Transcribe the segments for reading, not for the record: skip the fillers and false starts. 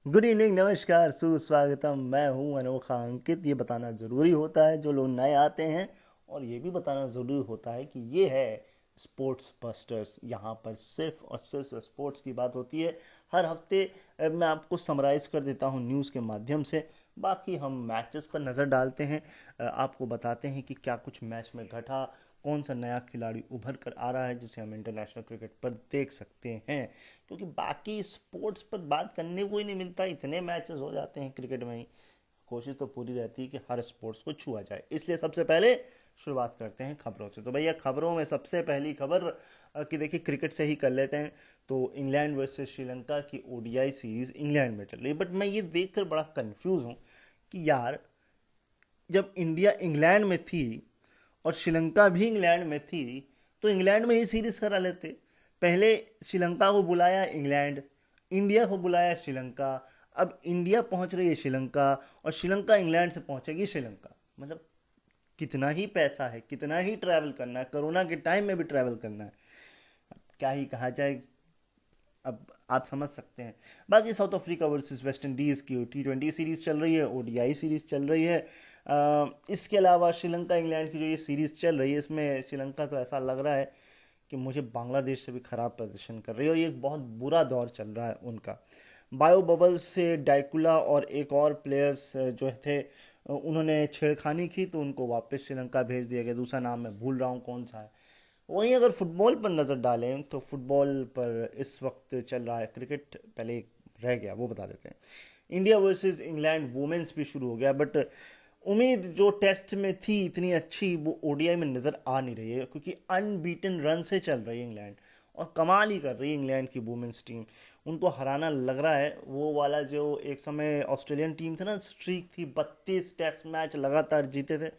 Good evening, नमस्कार, सुस्वागतम। मैं हूं अनोखा अंकित। ये बताना ज़रूरी होता है जो लोग नए आते हैं, और ये भी बताना ज़रूरी होता है कि ये है स्पोर्ट्स बस्टर्स। यहाँ पर सिर्फ और सिर्फ स्पोर्ट्स की बात होती है। हर हफ्ते मैं आपको समराइज़ कर देता हूँ न्यूज़ के माध्यम से। बाकी हम मैचेस पर नज़र डालते हैं, आपको बताते हैं कि क्या कुछ मैच में घटा, कौन सा नया खिलाड़ी उभर कर आ रहा है जिसे हम इंटरनेशनल क्रिकेट पर देख सकते हैं। क्योंकि बाकी स्पोर्ट्स पर बात करने को ही नहीं मिलता, इतने मैचेस हो जाते हैं क्रिकेट में ही। कोशिश तो पूरी रहती है कि हर स्पोर्ट्स को छुआ जाए, इसलिए सबसे पहले शुरुआत करते हैं खबरों से। तो भैया, खबरों में सबसे पहली खबर कि देखिए, क्रिकेट से ही कर लेते हैं। तो इंग्लैंड वर्सेस श्रीलंका की ओडीआई सीरीज इंग्लैंड में चल रही है, बट मैं ये देखकर बड़ा कंफ्यूज हूँ कि यार, जब इंडिया इंग्लैंड में थी और श्रीलंका भी इंग्लैंड में थी, तो इंग्लैंड में ही सीरीज करा लेते। पहले श्रीलंका को बुलाया इंग्लैंड, इंडिया को बुलाया श्रीलंका। अब इंडिया पहुंच रही है श्रीलंका, और श्रीलंका इंग्लैंड से पहुंचेगी श्रीलंका। मतलब कितना ही पैसा है, कितना ही ट्रैवल करना है, कोरोना के टाइम में भी ट्रैवल करना है। क्या ही कहा जाए, अब आप समझ सकते हैं। बाकी south Africa versus West Indies की T20 सीरीज़ चल रही है, ओडीआई सीरीज़ चल रही है। इसके अलावा श्रीलंका इंग्लैंड की जो ये सीरीज़ चल रही है, इसमें श्रीलंका तो ऐसा लग रहा है कि मुझे बांग्लादेश से भी ख़राब प्रदर्शन कर रही है, और ये एक बहुत बुरा दौर चल रहा है उनका। बायो बबल से डाइकुला और एक और प्लेयर्स जो थे, उन्होंने छेड़खानी की, तो उनको वापस श्रीलंका भेज दिया गया। दूसरा नाम मैं भूल रहा हूँ कौन सा है। वहीं अगर फुटबॉल पर नज़र डालें तो फुटबॉल पर इस वक्त चल रहा है, क्रिकेट पहले रह गया वो बता देते हैं। इंडिया वर्सेस इंग्लैंड वुमेन्स भी शुरू हो गया, बट उम्मीद जो टेस्ट में थी इतनी अच्छी, वो ओडीआई में नज़र आ नहीं रही है, क्योंकि अनबीटन रन से चल रही है इंग्लैंड, और कमाल ही कर रही है इंग्लैंड की वुमेन्स टीम। उनको हराना लग रहा है। वो वाला जो एक समय ऑस्ट्रेलियन टीम था ना, स्ट्रीक थी, 32 टेस्ट मैच लगातार जीते थे,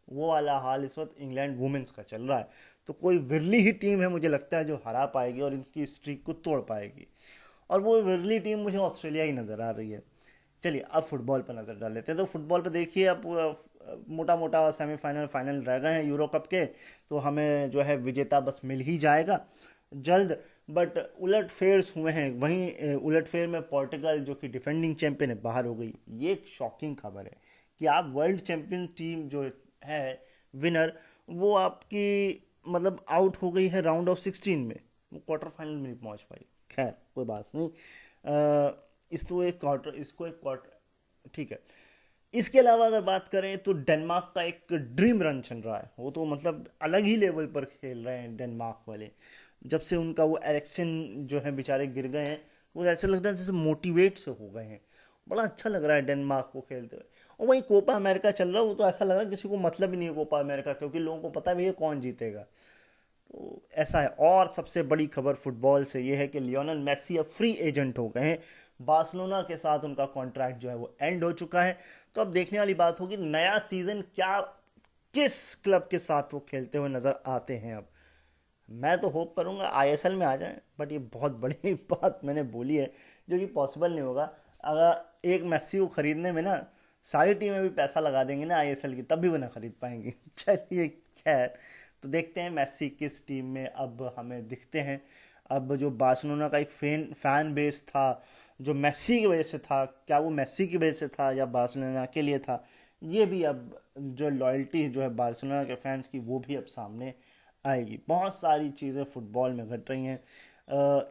वो वाला हाल इस वक्त इंग्लैंड वुमेन्स का चल रहा है। तो कोई विरली ही टीम है मुझे लगता है जो हरा पाएगी और इनकी स्ट्रीक को तोड़ पाएगी, और वो विरली टीम मुझे ऑस्ट्रेलिया ही नज़र आ रही है। चलिए, अब फुटबॉल पर नज़र डाल लेते हैं। तो फुटबॉल पर देखिए, अब मोटा मोटा सेमीफाइनल फाइनल रह गए हैं यूरो कप के, तो हमें जो है विजेता बस मिल ही जाएगा जल्द। बट उलट फेयर्स हुए हैं। वहीं उलट फेयर में पोर्टुगल, जो कि डिफेंडिंग चैंपियन है, बाहर हो गई। ये एक शॉकिंग खबर है कि आप वर्ल्ड चैंपियन टीम जो है, विनर, वो आपकी मतलब आउट हो गई है राउंड ऑफ 16 में। वो क्वार्टर फाइनल में नहीं पहुंच पाई। खैर, कोई बात नहीं। इसको एक क्वार्टर ठीक है। इसके अलावा अगर बात करें तो डेनमार्क का एक ड्रीम रन चल रहा है। वो तो मतलब अलग ही लेवल पर खेल रहे हैं डेनमार्क वाले। जब से उनका वो एरिक्सन जो है बेचारे गिर गए हैं, वो ऐसे लगता है जैसे मोटिवेट से हो गए हैं। बड़ा अच्छा लग रहा है डेनमार्क को खेलते हुए। और वहीं कोपा अमेरिका चल रहा है, वो तो ऐसा लग रहा है किसी को मतलब ही नहीं है कोपा अमेरिका, क्योंकि लोगों को पता भी है कौन जीतेगा। तो ऐसा है। और सबसे बड़ी खबर फुटबॉल से ये है कि लियोनेल मेसी अब फ्री एजेंट हो गए हैं। बार्सिलोना के साथ उनका कॉन्ट्रैक्ट जो है वो एंड हो चुका है। तो अब देखने वाली बात होगी नया सीजन क्या, किस क्लब के साथ वो खेलते हुए नजर आते हैं। अब मैं तो होप करूंगा आईएसएल में आ जाएं, बट ये बहुत बड़ी बात मैंने बोली है, जो कि पॉसिबल नहीं होगा। अगर एक मेसी को खरीदने में ना सारी टीमें भी पैसा लगा देंगी ना आईएसएल की, तब भी वो ना खरीद पाएंगी। चलिए, खैर। तो देखते हैं मेसी किस टीम में अब हमें दिखते हैं। अब जो बार्सिलोना का एक फैन बेस था, जो मेसी की वजह से था, क्या वो मेसी की वजह से था या बार्सिलोना के लिए था, ये भी अब जो लॉयल्टी जो है बार्सिलोना के फैंस की, वो भी अब सामने आएगी। बहुत सारी चीज़ें फुटबॉल में घट रही हैं।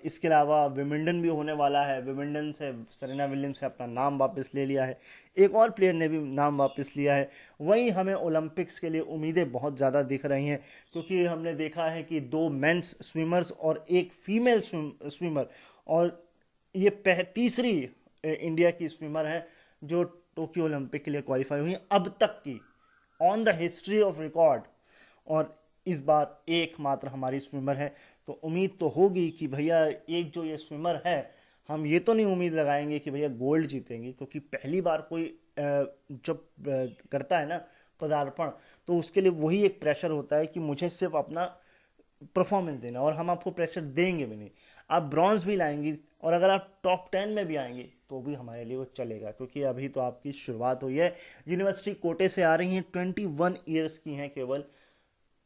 इसके अलावा विमिंडन भी होने वाला है। विमिंडन से सेरेना विलियम्स से अपना नाम वापस ले लिया है। एक और प्लेयर ने भी नाम वापस लिया है। वहीं हमें ओलंपिक्स के लिए उम्मीदें बहुत ज़्यादा दिख रही हैं, क्योंकि हमने देखा है कि 2 मेंस स्विमर्स और एक फीमेल स्विमर, और ये तीसरी इंडिया की स्विमर है जो टोक्यो ओलंपिक के लिए क्वालिफाई हुई है अब तक की, on the history of record. और इस बार एकमात्र हमारी स्विमर है। तो उम्मीद तो होगी कि भैया, एक जो ये स्विमर है, हम ये तो नहीं उम्मीद लगाएंगे कि भैया गोल्ड जीतेंगे, क्योंकि पहली बार कोई जब करता है ना पदार्पण, तो उसके लिए वही एक प्रेशर होता है कि मुझे सिर्फ अपना परफॉर्मेंस देना, और हम आपको प्रेशर देंगे भी नहीं। आप ब्रॉन्ज भी लाएंगी, और अगर आप टॉप 10 में भी आएंगे तो भी हमारे लिए वो चलेगा, क्योंकि अभी तो आपकी शुरुआत हुई है। यूनिवर्सिटी कोटे से आ रही हैं, 21 ईयर्स की हैं केवल।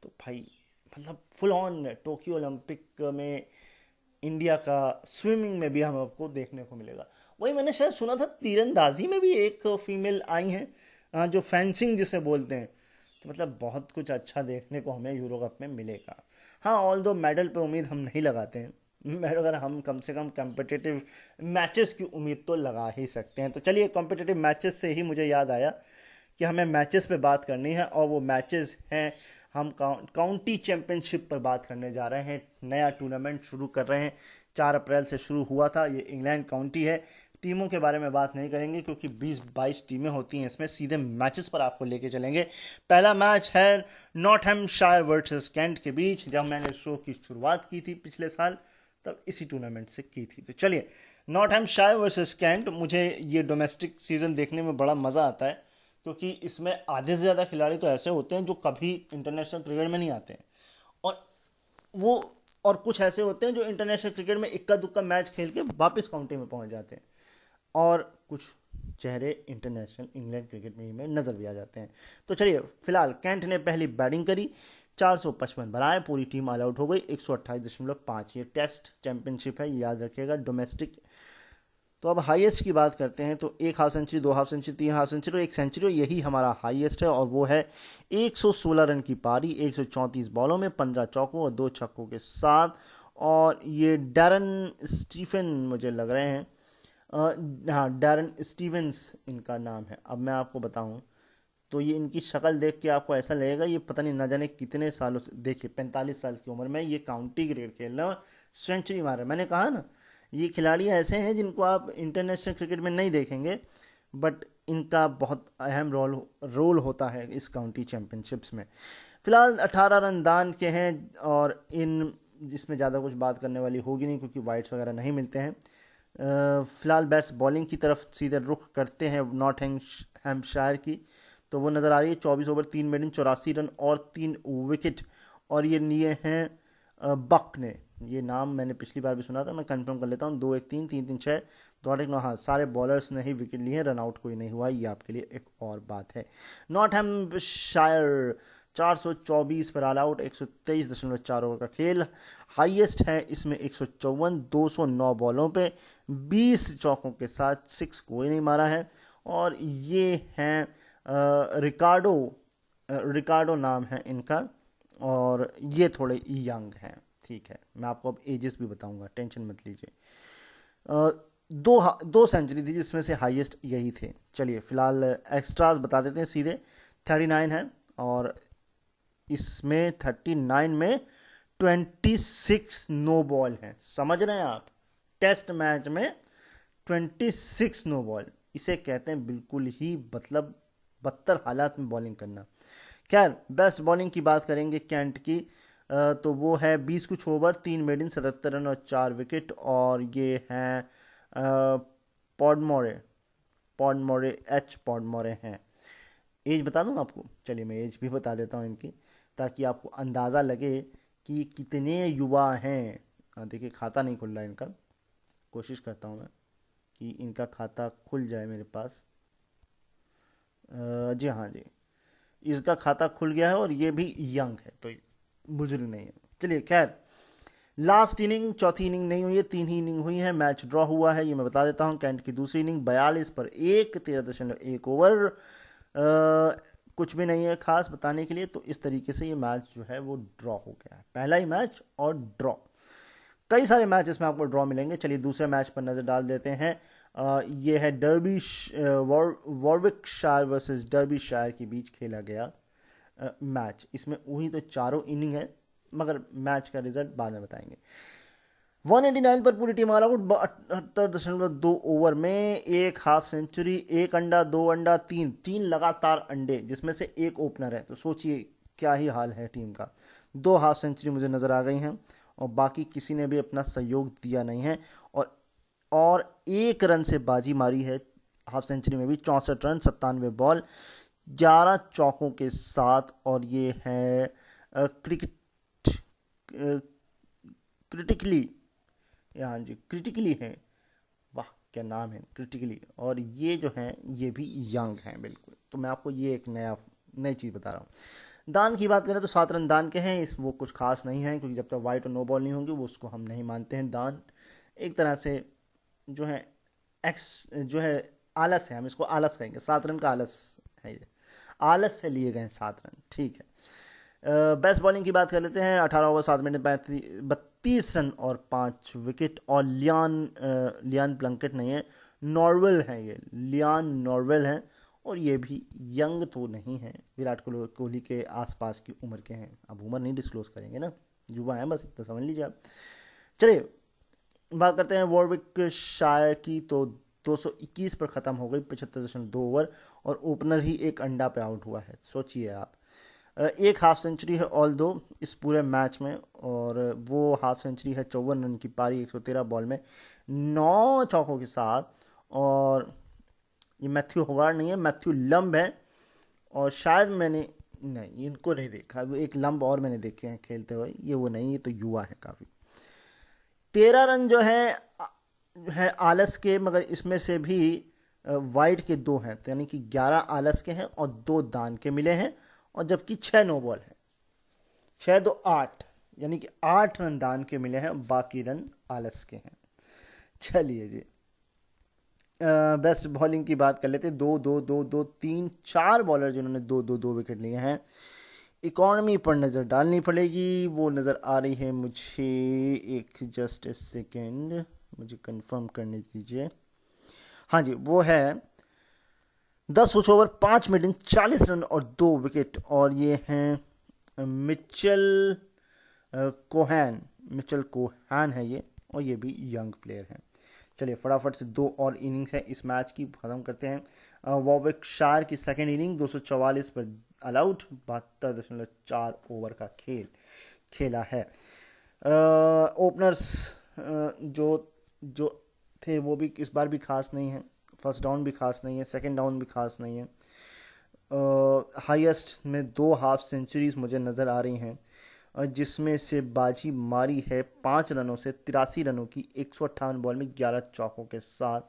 तो भाई, मतलब फुल ऑन टोक्यो ओलंपिक में इंडिया का स्विमिंग में भी हम आपको देखने को मिलेगा। वही मैंने शायद सुना था तीरंदाजी में भी एक फीमेल आई हैं, जो फेंसिंग जिसे बोलते हैं। तो मतलब बहुत कुछ अच्छा देखने को हमें यूरो कप में मिलेगा। हाँ, ऑल दो मेडल पे उम्मीद हम नहीं लगाते हैं, मगर हम कम से कम कम्पिटिटिव मैचेस की उम्मीद तो लगा ही सकते हैं। तो चलिए, कम्पिटिटिव मैचेस से ही मुझे याद आया कि हमें मैचेस पे बात करनी है, और वो मैचेस हैं, हम काउंटी चैंपियनशिप पर बात करने जा रहे हैं। नया टूर्नामेंट शुरू कर रहे हैं, 4 अप्रैल से शुरू हुआ था। ये इंग्लैंड काउंटी है। टीमों के बारे में बात नहीं करेंगे क्योंकि 20-22 टीमें होती हैं इसमें, सीधे मैचेस पर आपको लेके चलेंगे। पहला मैच है नॉटिंघमशायर वर्सेस कैंट के बीच। जब मैंने शो की शुरुआत की थी पिछले साल, तब इसी टूर्नामेंट से की थी। तो चलिए, नॉटिंघमशायर वर्सेस कैंट। मुझे ये डोमेस्टिक सीजन देखने में बड़ा मज़ा आता है क्योंकि इसमें आधे से ज़्यादा खिलाड़ी तो ऐसे होते हैं जो कभी इंटरनेशनल क्रिकेट में नहीं आते हैं, और वो और कुछ ऐसे होते हैं जो इंटरनेशनल क्रिकेट में इक्का दुक्का मैच खेल के वापस काउंटी में पहुंच जाते हैं, और कुछ चेहरे इंटरनेशनल इंग्लैंड क्रिकेट में नज़र भी आ जाते हैं। तो चलिए, फिलहाल कैंट ने पहली बैटिंग करी, 455 बनाए, पूरी टीम ऑल आउट हो गई, 128.5। ये टेस्ट चैंपियनशिप है, याद रखिएगा, डोमेस्टिक। तो अब हाईएस्ट की बात करते हैं, तो 1 half century, 2 half century, 3 half century और 1 सेंचुरी, यही हमारा हाईएस्ट है, और वो है 116 रन की पारी, 134 बॉलों में, 15 चौकों और 2 छक्कों के साथ। और ये डैरन स्टीफन मुझे लग रहे हैं, हाँ, डैरन स्टीवेंस इनका नाम है। अब मैं आपको बताऊं तो ये इनकी शक्ल देख के आपको ऐसा लगेगा ये पता नहीं ना जाने कितने सालों से, देखिए 45 साल की उम्र में ये काउंटी क्रिकेट खेल रहे हैं और सेंचुरी मार रहे हैं। मैंने कहा ना, ये खिलाड़ी ऐसे हैं जिनको आप इंटरनेशनल क्रिकेट में नहीं देखेंगे, बट इनका बहुत अहम रोल होता है इस काउंटी चैंपियनशिप्स में। फिलहाल 18 रन दान के हैं, और इन जिसमें ज़्यादा कुछ बात करने वाली होगी नहीं क्योंकि वाइट्स वगैरह नहीं मिलते हैं। फिलहाल बैट्स बॉलिंग की तरफ सीधे रुख करते हैं नॉटिंघमशायर की। तो वो नज़र आ रही है, 24 ओवर 3 मेडन, 84 रन और 3 विकेट। और ये लिए हैं बक ने। ये नाम मैंने पिछली बार भी सुना था, मैं कंफर्म कर लेता हूँ। 2-1-3, 3-3-6, 2-8-9, हाँ, सारे बॉलर्स ने ही विकेट लिए हैं, रन आउट कोई नहीं हुआ, ये आपके लिए एक और बात है। नॉटिंघमशायर 424 पर ऑल आउट, 123.4 ओवर का खेल। हाईएस्ट है इसमें 154, 209 बॉलों पे, 20 चौकों के साथ, 6 कोई नहीं मारा है। और ये हैं रिकार्डो, रिकार्डो नाम है इनका, और ये थोड़े यंग हैं। ठीक है, मैं आपको अब एजेस भी बताऊंगा, टेंशन मत लीजिए। दो सेंचुरी थी जिसमें से हाईएस्ट यही थे। चलिए, फिलहाल एक्स्ट्रास बता देते हैं सीधे। 39 है, और इसमें 39 में 26 नो बॉल हैं, समझ रहे हैं आप? टेस्ट मैच में 26 नो बॉल, इसे कहते हैं बिल्कुल ही मतलब बदतर हालात में बॉलिंग करना। खैर, बेस्ट बॉलिंग की बात करेंगे कैंट की, तो वो है 20 कुछ ओवर, 3 मेडन, 77 रन और 4 विकेट। और ये हैं पॉडमोरे, पॉडमोरे हैं। एज बता दूं आपको? चलिए, मैं एज भी बता देता हूँ इनकी, ताकि आपको अंदाज़ा लगे कि कितने युवा हैं। देखिए, खाता नहीं खुल रहा है इनका, कोशिश करता हूँ मैं कि इनका खाता खुल जाए मेरे पास। जी हाँ जी, इसका खाता खुल गया है, और ये भी यंग है, तो बुजुर्ग नहीं है। चलिए, खैर, लास्ट इनिंग, चौथी इनिंग नहीं हुई है, 3 ही इनिंग हुई है, मैच ड्रॉ हुआ है, ये मैं बता देता हूँ। कैंट की दूसरी इनिंग 42 पर 1, 13.1 ओवर, कुछ भी नहीं है खास बताने के लिए। तो इस तरीके से ये मैच जो है वो ड्रॉ हो गया है, पहला ही मैच और ड्रॉ। कई सारे मैच इसमें आपको ड्रॉ मिलेंगे। चलिए, दूसरे मैच पर नज़र डाल देते हैं। ये है वॉरविकशायर वर्सेस डर्बीशायर के बीच खेला गया मैच। इसमें वही तो चारों इनिंग है, मगर मैच का रिजल्ट बाद में बताएंगे। 189 पर पूरी टीम ऑल आउट, 72.2 ओवर में, 1 हाफ सेंचुरी, 1 अंडा, 2 अंडा, 3 लगातार अंडे, जिसमें से 1 ओपनर है। तो सोचिए क्या ही हाल है टीम का। 2 हाफ सेंचुरी मुझे नज़र आ गई हैं, और बाकी किसी ने भी अपना सहयोग दिया नहीं है। और 1 रन से बाजी मारी है हाफ सेंचुरी में भी, 64 रन, 97 बॉल, 11 चौकों के साथ। और ये है क्रिटिकली, हाँ जी, क्रिटिकली है, वाह क्या नाम है, क्रिटिकली। और ये जो हैं ये भी यंग हैं बिल्कुल। तो मैं आपको ये एक नई चीज़ बता रहा हूँ। दान की बात करें तो 7 रन दान के हैं, इस वो कुछ खास नहीं है क्योंकि जब तक वाइट और नो बॉल नहीं होंगी वो उसको हम नहीं मानते हैं दान। एक तरह से जो है एक्स जो है आलस है, हम इसको आलस कहेंगे, 7 रन का आलस है ये, आलस से लिए गए 7 रन, ठीक है। बेस्ट बॉलिंग की बात कर लेते हैं, 18 ओवर 7 मिनट 32 रन और 5 विकेट। और लियान प्लंकेट नहीं है, नॉर्वेल है ये, लियान नॉर्वेल है, और ये भी यंग तो नहीं है, विराट कोहली के आसपास की उम्र के हैं। अब उम्र नहीं डिस्क्लोज करेंगे ना, युवा हैं बस, इतना समझ लीजिए आप। चलिए बात करते हैं वॉरविक शायर की, तो 221 पर ख़त्म हो गई 75.2 ओवर, और ओपनर ही एक अंडा पे आउट हुआ है, सोचिए आप। एक हाफ सेंचुरी है ऑल दो इस पूरे मैच में, और वो हाफ सेंचुरी है 54 रन की पारी 113 बॉल में 9 चौकों के साथ। और ये मैथ्यू होगार्ड नहीं है, मैथ्यू लंब है, और शायद मैंने नहीं इनको नहीं देखा, एक लंब और मैंने देखे हैं खेलते हुए, ये वो नहीं, ये तो युवा है काफ़ी। 13 रन जो है आलस के, मगर इसमें से भी वाइड के 2 हैं, तो यानी कि 11 आलस के हैं और 2 दान के मिले हैं, और जबकि 6 नो बॉल है, 6 2 8, यानी कि 8 रन दान के मिले हैं, बाकी रन आलस के हैं। चलिए जी, बेस्ट बॉलिंग की बात कर लेते हैं। 2 2 2 2 3 4 बॉलर जिन्होंने 2 2 2 विकेट लिए हैं। इकॉनमी पर नज़र डालनी पड़ेगी, वो नज़र आ रही है मुझे, एक जस्ट ए सेकेंड, मुझे कंफर्म करने दीजिए। हाँ जी, वो है 10 ओवर 5 मिनट 40 रन और 2 विकेट, और ये हैं मिचेल कोहैन, मिचेल कोहैन है ये, और ये भी यंग प्लेयर हैं। चलिए फटाफट से 2 और इनिंग्स है इस मैच की, ख़त्म करते हैं। वॉविक शायर की सेकेंड इनिंग 244 पर ऑल आउट, 72.4 ओवर का खेल खेला है। ओपनर्स जो जो थे वो भी इस बार भी खास नहीं है, फर्स्ट डाउन भी खास नहीं है, सेकंड डाउन भी खास नहीं है। हाईएस्ट में 2 हाफ सेंचुरीज मुझे नज़र आ रही हैं, जिसमें से बाजी मारी है 5 रनों से 83 रनों की 158 बॉल में 11 चौकों के साथ।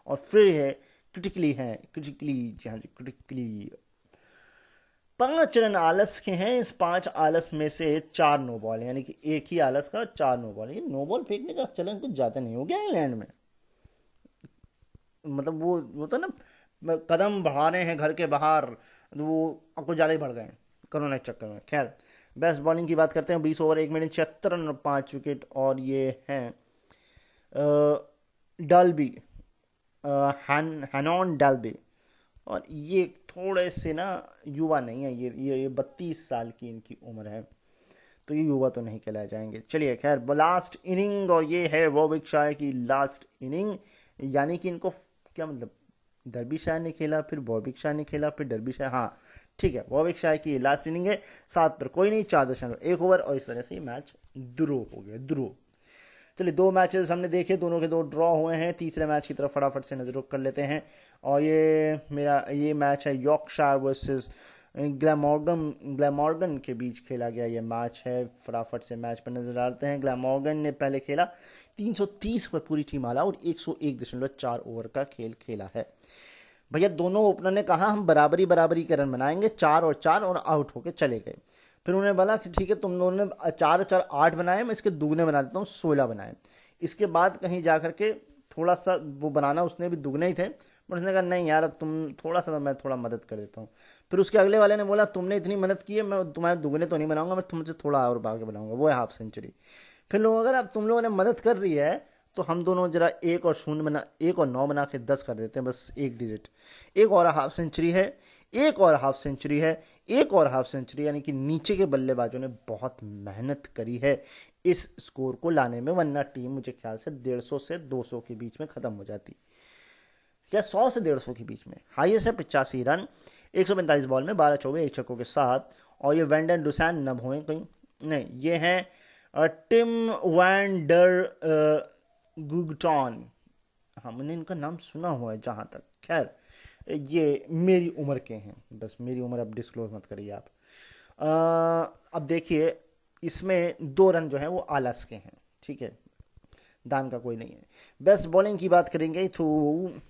और फिर है क्रिटिकली जी हाँ जी क्रिटिकली 5 रन आलस के हैं, इस 5 आलस में से 4 नो बॉल, यानी कि एक ही आलस का 4 नो बॉल। ये नो बॉल फेंकने का चलन कुछ ज़्यादा नहीं हो गया इंग्लैंड में, मतलब वो तो ना कदम बढ़ा रहे हैं घर के बाहर, तो वो कुछ ज़्यादा ही बढ़ गए हैं कोरोना के चक्कर में। खैर बेस्ट बॉलिंग की बात करते हैं, 20 ओवर 1 मिनट 76 रन और 5 विकेट, और ये हैं डाल्बी, हैनॉन डाल्बी, और ये थोड़े से ना युवा नहीं है, ये 32 साल की इनकी उम्र है, तो ये युवा तो नहीं कहलाए जाएंगे। चलिए खैर लास्ट इनिंग, और ये है वॉविक शायर की लास्ट इनिंग, यानी कि इनको क्या मतलब, डर्बी शायर ने खेला, फिर वॉविक शायर ने खेला, फिर डर्बी शायर, हाँ ठीक है, वॉविक शायर की लास्ट इनिंग है। 7 पर कोई नहीं, 4.1 ओवर, और इस तरह से ये मैच ड्रॉ हो गया, ड्रॉ। चलिए 2 मैचेस हमने देखे, दोनों के 2 ड्रॉ हुए हैं, तीसरे मैच की तरफ फटाफट से नजर कर लेते हैं। और ये मैच है यॉर्कशायर वर्सेस ग्लैमॉर्गन के बीच खेला गया ये मैच है। फटाफट से मैच पर नजर डालते हैं। ग्लैमॉर्गन ने पहले खेला 330 पर पूरी टीम आला और 101.4 ओवर का खेल खेला है। भैया दोनों ओपनर ने कहा हम बराबरी के रन बनाएंगे, 4 और 4, और आउट होके चले गए। फिर उन्होंने बोला कि ठीक है तुम दोनों ने 4 और 4 8 बनाए, मैं इसके दुगने बना देता हूँ, 16 बनाए। इसके बाद कहीं जा करके थोड़ा सा वो बनाना उसने भी दुगने ही थे, बट उसने कहा नहीं यार अब तुम थोड़ा सा, तो मैं थोड़ा मदद कर देता हूँ। फिर उसके अगले वाले ने बोला तुमने इतनी मदद की है, मैं तुम्हारे दुगने तो नहीं बनाऊंगा, मैं तुमसे थोड़ा और भाग के बनाऊंगा, वो है हाफ सेंचुरी। फिर लोग अगर अब तुम लोगों ने मदद कर रही है तो हम दोनों जरा 1 और 9 बना के 10 कर देते हैं, बस एक डिजिट। एक और हाफ सेंचुरी है, एक और हाफ सेंचुरी है, एक और हाफ सेंचुरी, यानी कि नीचे के बल्लेबाजों ने बहुत मेहनत करी है इस स्कोर को लाने में, वरना टीम मुझे ख्याल से 150 से 200 के बीच में ख़त्म हो जाती, या 100 से 150 के बीच में। हाईएस्ट है 85 रन 145 बॉल में 12 चौके 1 छक्कों के साथ। और ये वैंडन डुसैन नब हुए कहीं नहीं, ये हैं टिम वैन डर गुगटॉन, हाँ मैंने इनका नाम सुना हुआ है जहाँ तक। खैर ये मेरी उम्र के हैं, बस मेरी उम्र अब डिस्क्लोज मत करिए आप। अब देखिए इसमें 2 रन जो हैं वो आलस के हैं, ठीक है, दान का कोई नहीं है। बेस्ट बॉलिंग की बात करेंगे तो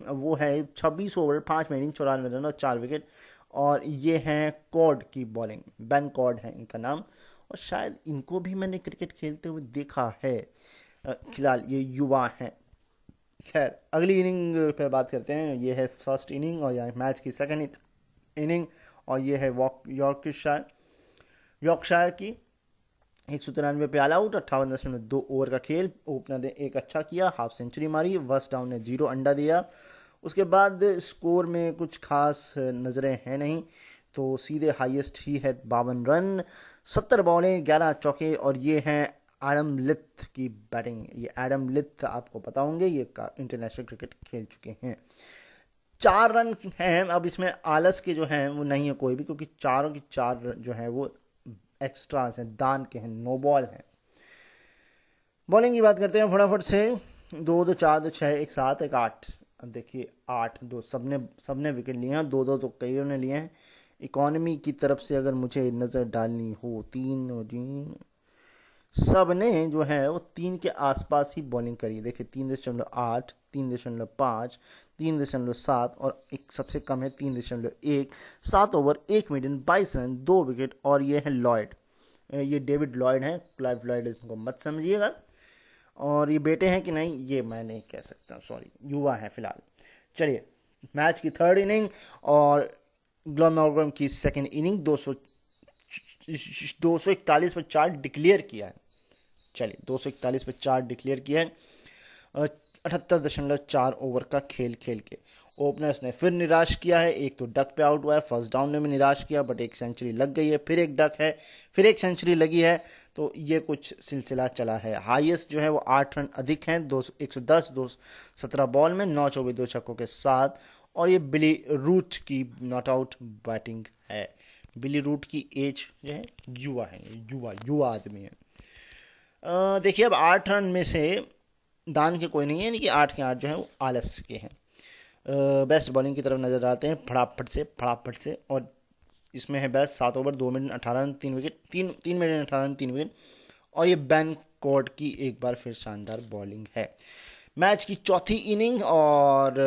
वो है 26 ओवर 5 मिनट 94 रन और 4 विकेट, और ये हैं कॉर्ड की बॉलिंग, बेन कॉर्ड है इनका नाम, और शायद इनको भी मैंने क्रिकेट खेलते हुए देखा है। फिलहाल ये युवा हैं। खैर अगली इनिंग पर बात करते हैं। ये है फर्स्ट इनिंग और यह मैच की सेकंड इनिंग, और ये है यॉर्कशायर की 193 पे ऑल आउट, 58.2 ओवर का खेल। ओपनर ने एक अच्छा किया, हाफ सेंचुरी मारी। वस्ट डाउन ने 0 अंडा दिया। उसके बाद स्कोर में कुछ खास नज़रें हैं नहीं, तो सीधे हाईएस्ट ही है 52 रन, 70 बॉलें, 11 चौके। और ये हैं एडम लिथ की बैटिंग। ये एडम लिथ आपको पता होंगे, ये इंटरनेशनल क्रिकेट खेल चुके हैं। 4 रन हैं। अब इसमें आलस के जो हैं वो नहीं है कोई भी, क्योंकि चारों की चार जो हैं वो एक्स्ट्रास हैं, दान के हैं, नो बॉल हैं। बॉलिंग की बात करते हैं फटाफट से। 2-2, 4-2, 6, एक 7, एक 8। अब देखिए 8-2 सबने सबने विकेट लिए हैं, 2-2 तो कईयों ने लिए हैं। इकॉनमी की तरफ से अगर मुझे नज़र डालनी हो, 3 सब ने जो है वो 3 के आसपास ही बॉलिंग करी। देखिए 3.8, 3.5, 3.7 और एक सबसे कम है 3.1। 7 ओवर 1 मिनट 22 रन 2 विकेट। और ये है लॉयड, ये डेविड लॉयड हैं, क्लाइव लॉयड इसको मत समझिएगा। और ये बेटे हैं कि नहीं ये मैं नहीं कह सकता, सॉरी, युवा हैं फिलहाल। चलिए मैच की थर्ड इनिंग और ग्लेनमॉर्गन की सेकंड इनिंग। 241 पर 4 डिक्लेयर किया है। चलिए 241 पर 4 डिक्लेयर किया है 78.4 ओवर का खेल खेल के। ओपनर्स ने फिर निराश किया है। एक तो डक पे आउट हुआ है, फर्स्ट डाउन ने भी निराश किया, बट एक सेंचुरी लग गई है, फिर एक डक है, फिर एक सेंचुरी लगी है। तो ये कुछ सिलसिला चला है। हाईएस्ट जो है वो 8 रन अधिक हैं, 110 217 बॉल में, 9 चौबे 2 छक्कों के साथ। और ये बिली रूट की नॉट आउट बैटिंग है। बिली रूट की एज जो है युवा है, युवा युवा आदमी है। देखिए अब 8 रन में से दान के कोई नहीं है, यानी कि 8 के 8 जो है वो आलस के हैं। बेस्ट बॉलिंग की तरफ नजर आते हैं फटाफट से। और इसमें है best 7 over 2 minute 18 run 3 wicket, 3 minute 18 run 3 wicket. और ये बैन कॉर्ड की एक बार फिर शानदार बॉलिंग है। मैच की चौथी इनिंग और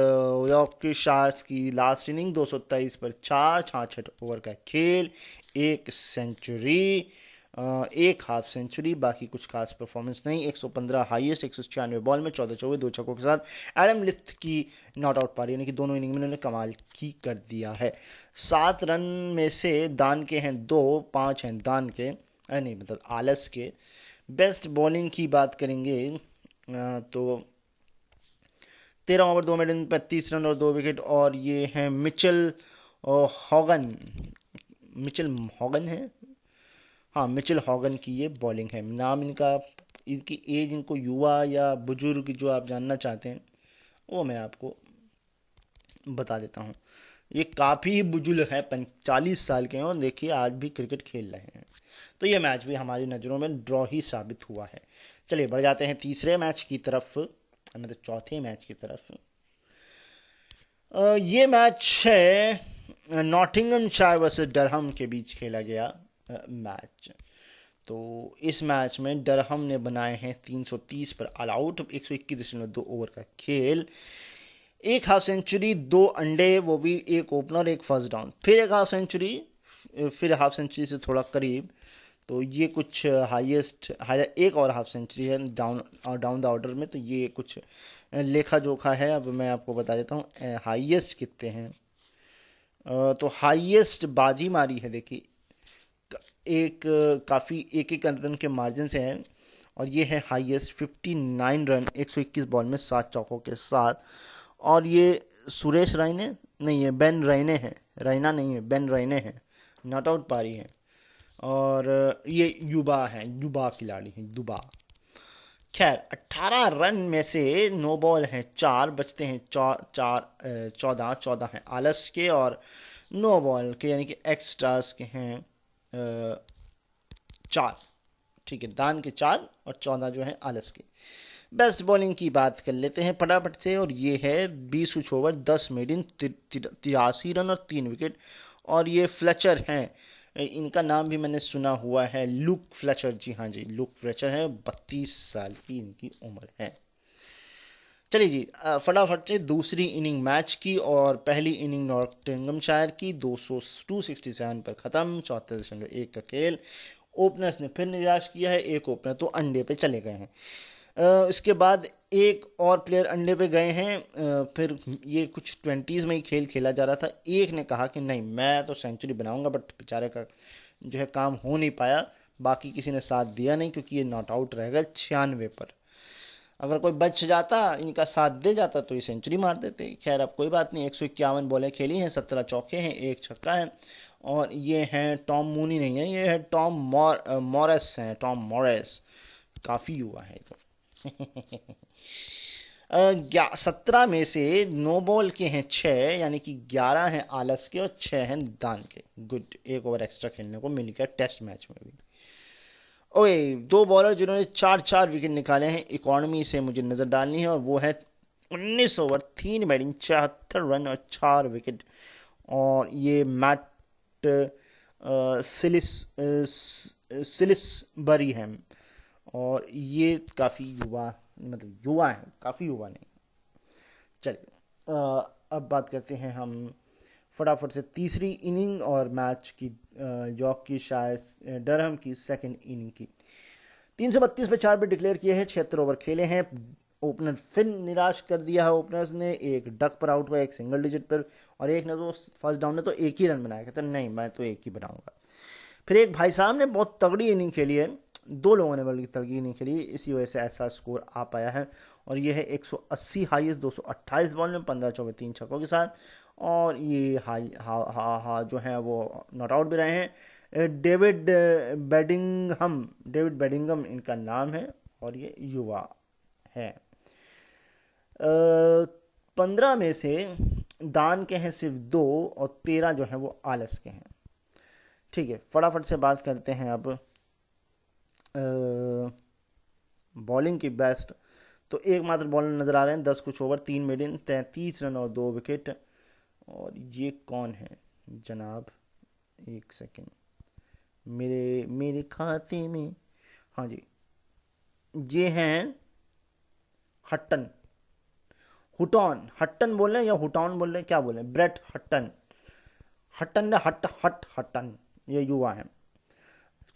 यॉर्कशायर की लास्ट इनिंग। 223 पर 4, 66 ओवर का खेल, एक सेंचुरी, एक हाफ सेंचुरी, बाकी कुछ खास परफॉर्मेंस नहीं। 115 हाईएस्ट, 196 बॉल में, 14 चौबे 2 छक्कों के साथ एडम लिथ की नॉट आउट पारी, यानी कि दोनों इनिंग में उन्होंने कमाल की कर दिया है। 7 रन में से दान के हैं 2, 5 हैं दान के, नहीं मतलब आलस के। बेस्ट बॉलिंग की बात करेंगे तो 13 ओवर 2 मिनट 35 रन और 2 विकेट। और ये हैं हॉगन, मिचेल हॉगन है, हाँ मिचेल हॉगन की ये बॉलिंग है। नाम इनका, इनकी एज, इनको युवा या बुजुर्ग जो आप जानना चाहते हैं वो मैं आपको बता देता हूँ। ये काफ़ी बुजुर्ग है, 45 साल के हैं और देखिए आज भी क्रिकेट खेल रहे हैं। तो ये मैच भी हमारी नज़रों में ड्रॉ ही साबित हुआ है। चलिए बढ़ जाते हैं तीसरे मैच की तरफ, मतलब चौथे मैच की तरफ। ये मैच है नॉटिंघमशायर वर्सेस डरहम के बीच खेला गया मैच। तो इस मैच में डरहम ने बनाए हैं 330 पर ऑल आउट, 121.2 ओवर का खेल, एक हाफ सेंचुरी, 2 अंडे, वो भी एक ओपनर एक फर्स्ट डाउन, फिर एक हाफ सेंचुरी, फिर हाफ सेंचुरी से थोड़ा करीब। तो ये कुछ हाईएस्ट एक और हाफ सेंचुरी है डाउन द ऑर्डर में। तो ये कुछ लेखा जोखा है, अब मैं आपको बता देता हूँ हाईएस्ट कितने हैं। तो हाईएस्ट बाजी मारी है देखिए, एक काफ़ी एक एक रन के मार्जिन से है। और ये है हाईएस्ट 59 रन 121 बॉल में 7 चौकों के साथ। और ये सुरेश रायने नहीं है, बेन रायने हैं, रायना नहीं है, बेन रायने हैं, नॉट आउट पारी है। और ये युवा हैं, युवा खिलाड़ी हैं, युवा। खैर 18 रन में से नो बॉल हैं 4, बचते हैं 14 हैं आलस के और नो बॉल के, यानी कि एक्स्ट्रास के हैं 4। ठीक है, दान के 4 और 14 जो है आलस के। बेस्ट बॉलिंग की बात कर लेते हैं फटाफट से, और ये है 20 ओवर 10 मेडिन 83 रन और 3 विकेट। और ये फ्लेचर हैं, इनका नाम भी मैंने सुना हुआ है, लुक फ्लेचर, जी हाँ जी लुक फ्लेचर है, 32 साल की इनकी उम्र है। चलिए जी फटाफट से दूसरी इनिंग मैच की, और पहली इनिंग नॉटिंघमशायर की 267 पर ख़त्म, 74.1 का खेल। ओपनर्स ने फिर निराश किया है, एक ओपनर तो अंडे पे चले गए हैं। इसके बाद एक और प्लेयर अंडे पे गए हैं। फिर ये कुछ 20s में ही खेल खेला जा रहा था। एक ने कहा कि नहीं मैं तो सेंचुरी बनाऊंगा, बट बेचारे का जो है काम हो नहीं पाया। बाकी किसी ने साथ दिया नहीं क्योंकि ये नॉट आउट रह गए 96 पर। अगर कोई बच जाता, इनका साथ दे जाता तो ये सेंचुरी मार देते। खैर अब कोई बात नहीं। 151 बॉलें खेली हैं, 17 चौके हैं, एक छक्का है। और ये हैं टॉम मूनी नहीं है, ये है टॉम मॉरिस हैं, टॉम मॉरिस। काफ़ी युवा है तो। 17 में से 9 बॉल के हैं 6, यानी कि 11 हैं आलस के और 6 हैं दान के। गुड, एक ओवर एक्स्ट्रा खेलने को मिल गया टेस्ट मैच में भी। ओए, 2 बॉलर जिन्होंने 4-4 विकेट निकाले हैं इकॉनमी से मुझे नज़र डालनी है, और वो है 19 ओवर 3 बैटिंग 74 रन और 4 विकेट। और ये मैट सिलिसबरी है। और ये काफ़ी युवा, मतलब युवा है, काफ़ी युवा नहीं। चलिए अब बात करते हैं हम फटाफट से तीसरी इनिंग और मैच की, यॉर्क की शायद डरहम की सेकंड इनिंग की। 332 पे 4 विकेट डिक्लेयर किए हैं, 76 ओवर खेले हैं। ओपनर फिर निराश कर दिया है ओपनर्स ने। एक डक पर आउट हुआ, एक सिंगल डिजिट पर, और एक ने तो फर्स्ट डाउन ने तो एक ही रन बनाया। कहते नहीं मैं तो एक ही बनाऊंगा। फिर एक भाई साहब ने बहुत तगड़ी इनिंग खेली है, 2 लोगों ने बल्कि तगड़ी इनिंग खेली, इसी वजह से ऐसा स्कोर आ पाया है। और ये है 180 हाईएस्ट 228 बॉल में 15 चौके 3 छक्कों के साथ। और ये हाई हा हा हा जो है वो नॉट आउट भी रहे हैं। डेविड बेडिंगम इनका नाम है, और ये युवा है। 15 में से दान के हैं सिर्फ 2, और 13 जो है वो आलस के हैं। ठीक है, फटाफट से बात करते हैं अब बॉलिंग की बेस्ट। तो एक मात्र बॉलर नज़र आ रहे हैं, 10 कुछ ओवर 3 मेडन 33 रन और 2 विकेट। और ये कौन है जनाब, एक सेकंड, मेरे मेरे खाते में, हाँ जी, ये हैं हट्टन, हुटॉन, हट्टन बोल रहे हैं या हुटॉन बोल रहे हैं, क्या बोल रहे हैं, ब्रेट हट्टन। हट्टन ने हट्टन, ये युवा है।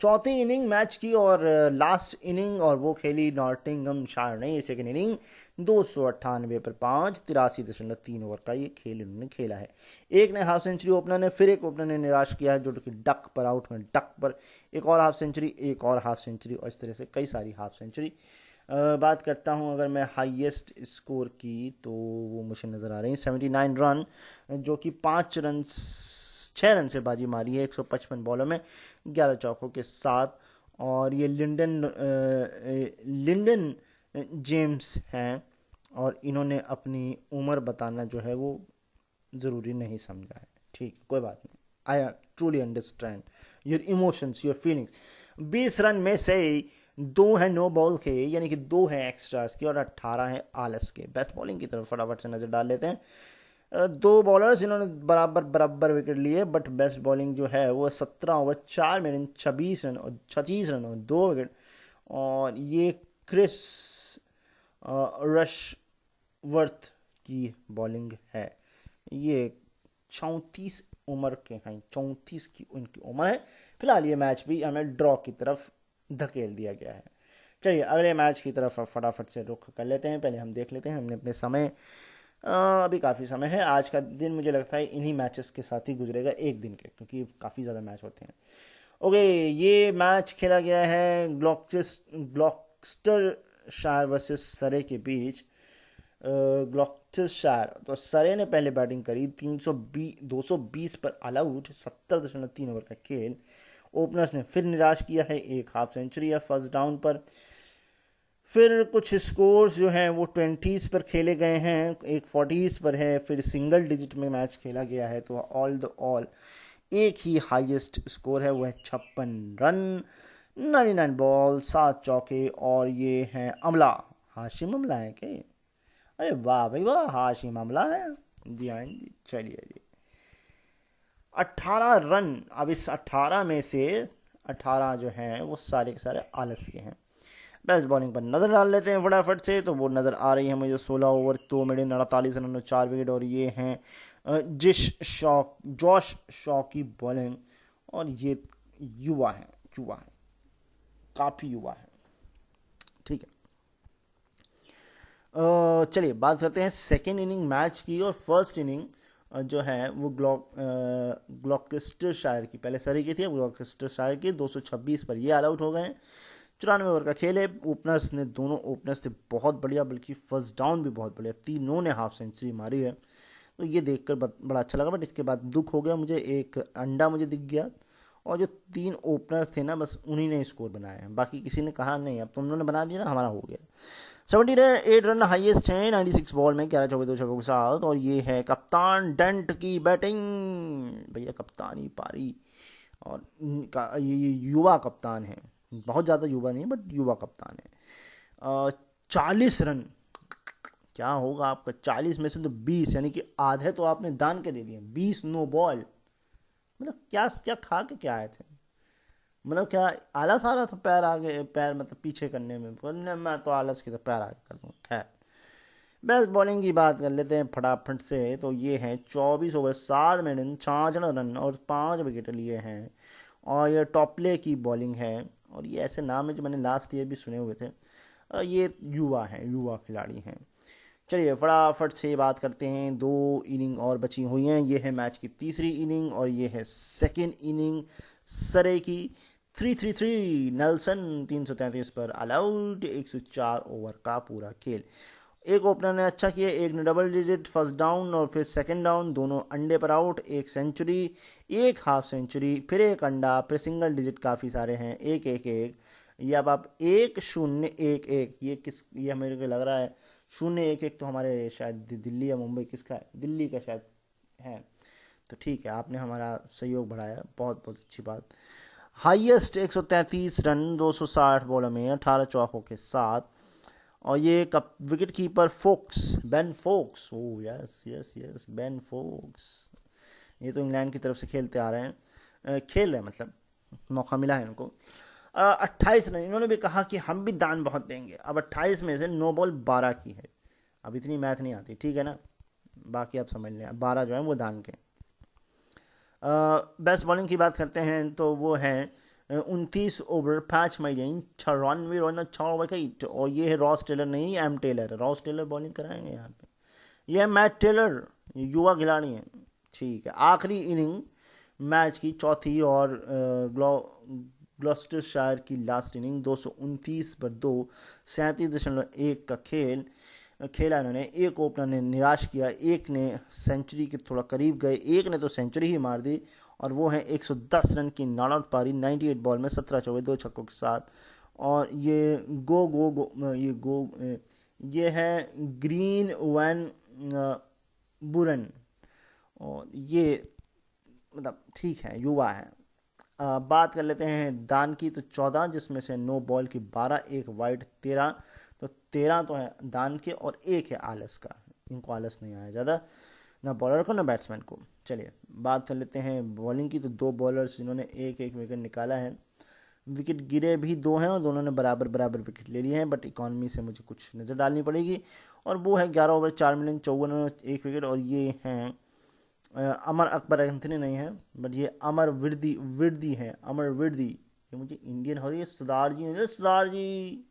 चौथी इनिंग मैच की और लास्ट इनिंग, और वो खेली नॉटिंघम शायर ने। सेकेंड इनिंग 298 पर 5, 83.3 ओवर का ये खेल इन्होंने खेला है। एक ने हाफ सेंचुरी ओपनर ने, फिर एक ओपनर ने निराश किया है जो कि डक पर आउट हुए, डक पर एक और हाफ सेंचुरी, एक और हाफ सेंचुरी, और इस तरह से कई सारी हाफ सेंचुरी। बात करता हूँ अगर मैं हाईएस्ट स्कोर की, तो वो मुझे नज़र आ रही है 79 रन, जो कि 6 रन से बाजी मारी है 155 बॉलों में 11 चौकों के साथ। और ये लिंडन जेम्स हैं, और इन्होंने अपनी उम्र बताना जो है वो ज़रूरी नहीं समझा है। ठीक, कोई बात नहीं। I truly understand your emotions, your feelings. 20 run में से 2 हैं नो बॉल के, यानी कि 2 हैं एक्स्ट्रास के, और 18 हैं आलस के। बेस्ट बॉलिंग की तरफ फटाफट से नज़र डाल लेते हैं। 2 बॉलर्स इन्होंने बराबर बराबर विकेट लिए, बट बेस्ट बॉलिंग जो है वो 17 ओवर 4 में 36 रन और 2 विकेट। और ये क्रिस रशवर्थ की बॉलिंग है। ये 34 उम्र के हैं, 34 की उनकी उम्र है। फिलहाल ये मैच भी हमें ड्रॉ की तरफ धकेल दिया गया है। चलिए अगले मैच की तरफ फटाफट से रुख कर लेते हैं। पहले हम देख लेते हैं, हमने अपने समय, अभी काफ़ी समय है। आज का दिन मुझे लगता है इन्हीं मैचेस के साथ ही गुजरेगा, एक दिन के, क्योंकि काफ़ी ज़्यादा मैच होते हैं। ओके, ये मैच खेला गया है ग्लॉक्स्टर शायर वर्सेस सरे के बीच। ग्लॉक्स्टर शायर, तो सरे ने पहले बैटिंग करी, 220 पर ऑल आउट, 70.3 ओवर का खेल। ओपनर्स ने फिर निराश किया है, एक हाफ सेंचुरी है फर्स्ट डाउन पर। फिर कुछ स्कोर्स जो हैं वो 20s पर खेले गए हैं, एक 40s पर है, फिर सिंगल डिजिट में मैच खेला गया है। तो ऑल एक ही हाईएस्ट स्कोर है, वो है 56 रन 99 बॉल 7 चौके। और ये हैं अमला, हाशिम अमला है क्या? अरे वाह भाई वाह, हाशिम अमला है। जी हाँ जी, चलिए जी। 18 रन, अब इस 18 में से 18 जो हैं वो सारे के सारे आलस के हैं। बेस्ट बॉलिंग पर नज़र डाल लेते हैं फटाफट से। तो वो नज़र आ रही है मुझे 16 ओवर 2 मिनट 48 रन और 4 विकेट। और ये हैं जॉश शॉ की बॉलिंग। और ये युवा है, काफ़ी युवा है। ठीक है, चलिए बात करते हैं सेकेंड इनिंग मैच की। और फर्स्ट इनिंग जो है वो ग्लॉकस्टरशायर की, पहले सरी की थी, अब ग्लॉकस्टरशायर की 226 पर ये ऑल आउट हो गए हैं। 94 ओवर का खेल है। ओपनर्स ने, दोनों ओपनर्स थे बहुत बढ़िया, बल्कि फर्स्ट डाउन भी बहुत बढ़िया, तीनों ने हाफ सेंचुरी मारी है। तो ये देखकर बड़ा अच्छा लगा। बट इसके बाद दुख हो गया मुझे, एक अंडा मुझे दिख गया, और जो 3 ओपनर्स थे ना, बस उन्हीं ने स्कोर बनाया है, बाकी किसी ने कहा नहीं अब तुम लोगों ने बना दिया ना, हमारा हो गया। 78 रन हाईएस्ट है 96 बॉल में, 11 चौके 2 छक्कों के साथ। और ये है कप्तान डेंट की बैटिंग, भैया कप्तानी पारी। और ये युवा कप्तान है, बहुत ज़्यादा युवा नहीं बट युवा कप्तान है। 40 रन, क्या होगा आपका 40 में से तो 20, यानी कि आधे तो आपने दान के दे दिए। 20 नो बॉल, मतलब क्या क्या खा के क्या आए थे, मतलब क्या आलस आ रहा था पैर आगे, पैर मतलब पीछे करने में, बोलने मैं तो आलस की तो पैर आगे कर दूँ। खैर बेस्ट बॉलिंग की बात कर लेते हैं फटाफट से। तो ये है 24 ओवर 7 मिनट 66 रन और 5 विकेट लिए हैं। और ये टॉपले की बॉलिंग है। और ये ऐसे नाम है जो मैंने लास्ट ईयर भी सुने हुए थे। ये युवा हैं, युवा खिलाड़ी हैं। चलिए फटाफट से बात करते हैं, 2 इनिंग और बची हुई हैं। ये है मैच की तीसरी इनिंग और ये है सेकेंड इनिंग सरे की। 3-3-3 नेल्सन 333 पर ऑल आउट। 104 ओवर का पूरा खेल। एक ओपनर ने अच्छा किया, एक ने डबल डिजिट फर्स्ट डाउन और फिर सेकंड डाउन, दोनों अंडे पर आउट। एक सेंचुरी, एक हाफ सेंचुरी, फिर एक अंडा, फिर सिंगल डिजिट काफ़ी सारे हैं, 1-1-1। ये अब आप 1-0-1-1, ये मेरे को लग रहा है 0-1-1 तो हमारे शायद दिल्ली या मुंबई, किसका है, दिल्ली का शायद है। तो ठीक है, आपने हमारा सहयोग बढ़ाया, बहुत बहुत अच्छी बात। हाईएस्ट 133 रन 260 बॉलों में 18 चौकों के साथ। और ये cup wicketkeeper Foakes, Ben Foakes, oh yes yes yes, Ben Foakes, ये तो इंग्लैंड की तरफ से खेलते आ रहे हैं, खेल रहे हैं मतलब मौका मिला है इनको। 28 रन, इन्होंने भी कहा कि हम भी दान बहुत देंगे। अब 28 में से 9 बॉल 12 की है। अब इतनी मैथ नहीं आती, ठीक है ना, बाकी आप समझ लें, 12 जो है वो दान के। बेस्ट बॉलिंग की बात करते हैं तो वो है 29 ओवर 5 मिलियन 96 रन 6 विकेट। और ये है रॉस टेलर, नहीं M Taylor, Ross Taylor bowling कराएंगे यहाँ पे। ये है मैट टेलर, युवा खिलाड़ी हैं। ठीक है, आखिरी इनिंग मैच की चौथी और ग्लॉस्टरशायर की लास्ट इनिंग 229 पर 2, 37.1 का खेला इन्होंने। एक ओपनर ने निराश किया, एक ने सेंचुरी के थोड़ा करीब गए, एक ने तो सेंचुरी ही मार दी। और वो है 110 रन की नॉट आउट पारी 98 बॉल में 17 चौके 2 छक्कों के साथ। और ये ये है ग्रीन वैन बुरन। और ये मतलब ठीक है, युवा है। बात कर लेते हैं दान की, तो 14, जिसमें से 9 बॉल की 12, एक वाइड 13। तो 13 तो है दान के और एक है आलस का। इनको आलस नहीं आया ज़्यादा, ना बॉलर को ना बैट्समैन को। चलिए बात कर लेते हैं बॉलिंग की, तो 2 बॉलर्स जिन्होंने एक एक विकेट निकाला है। विकेट गिरे भी 2 हैं और दोनों ने बराबर बराबर विकेट ले लिए हैं, बट इकॉनमी से मुझे कुछ नज़र डालनी पड़ेगी। और वो है 11 ओवर 4 मिलियन 54 1 विकेट। और ये हैं अमर अकबर एंथनी नहीं है, बट ये अमर विर्दी है, अमर विर्दी। ये मुझे इंडियन हो रही है, सरदार जी, सरदार जी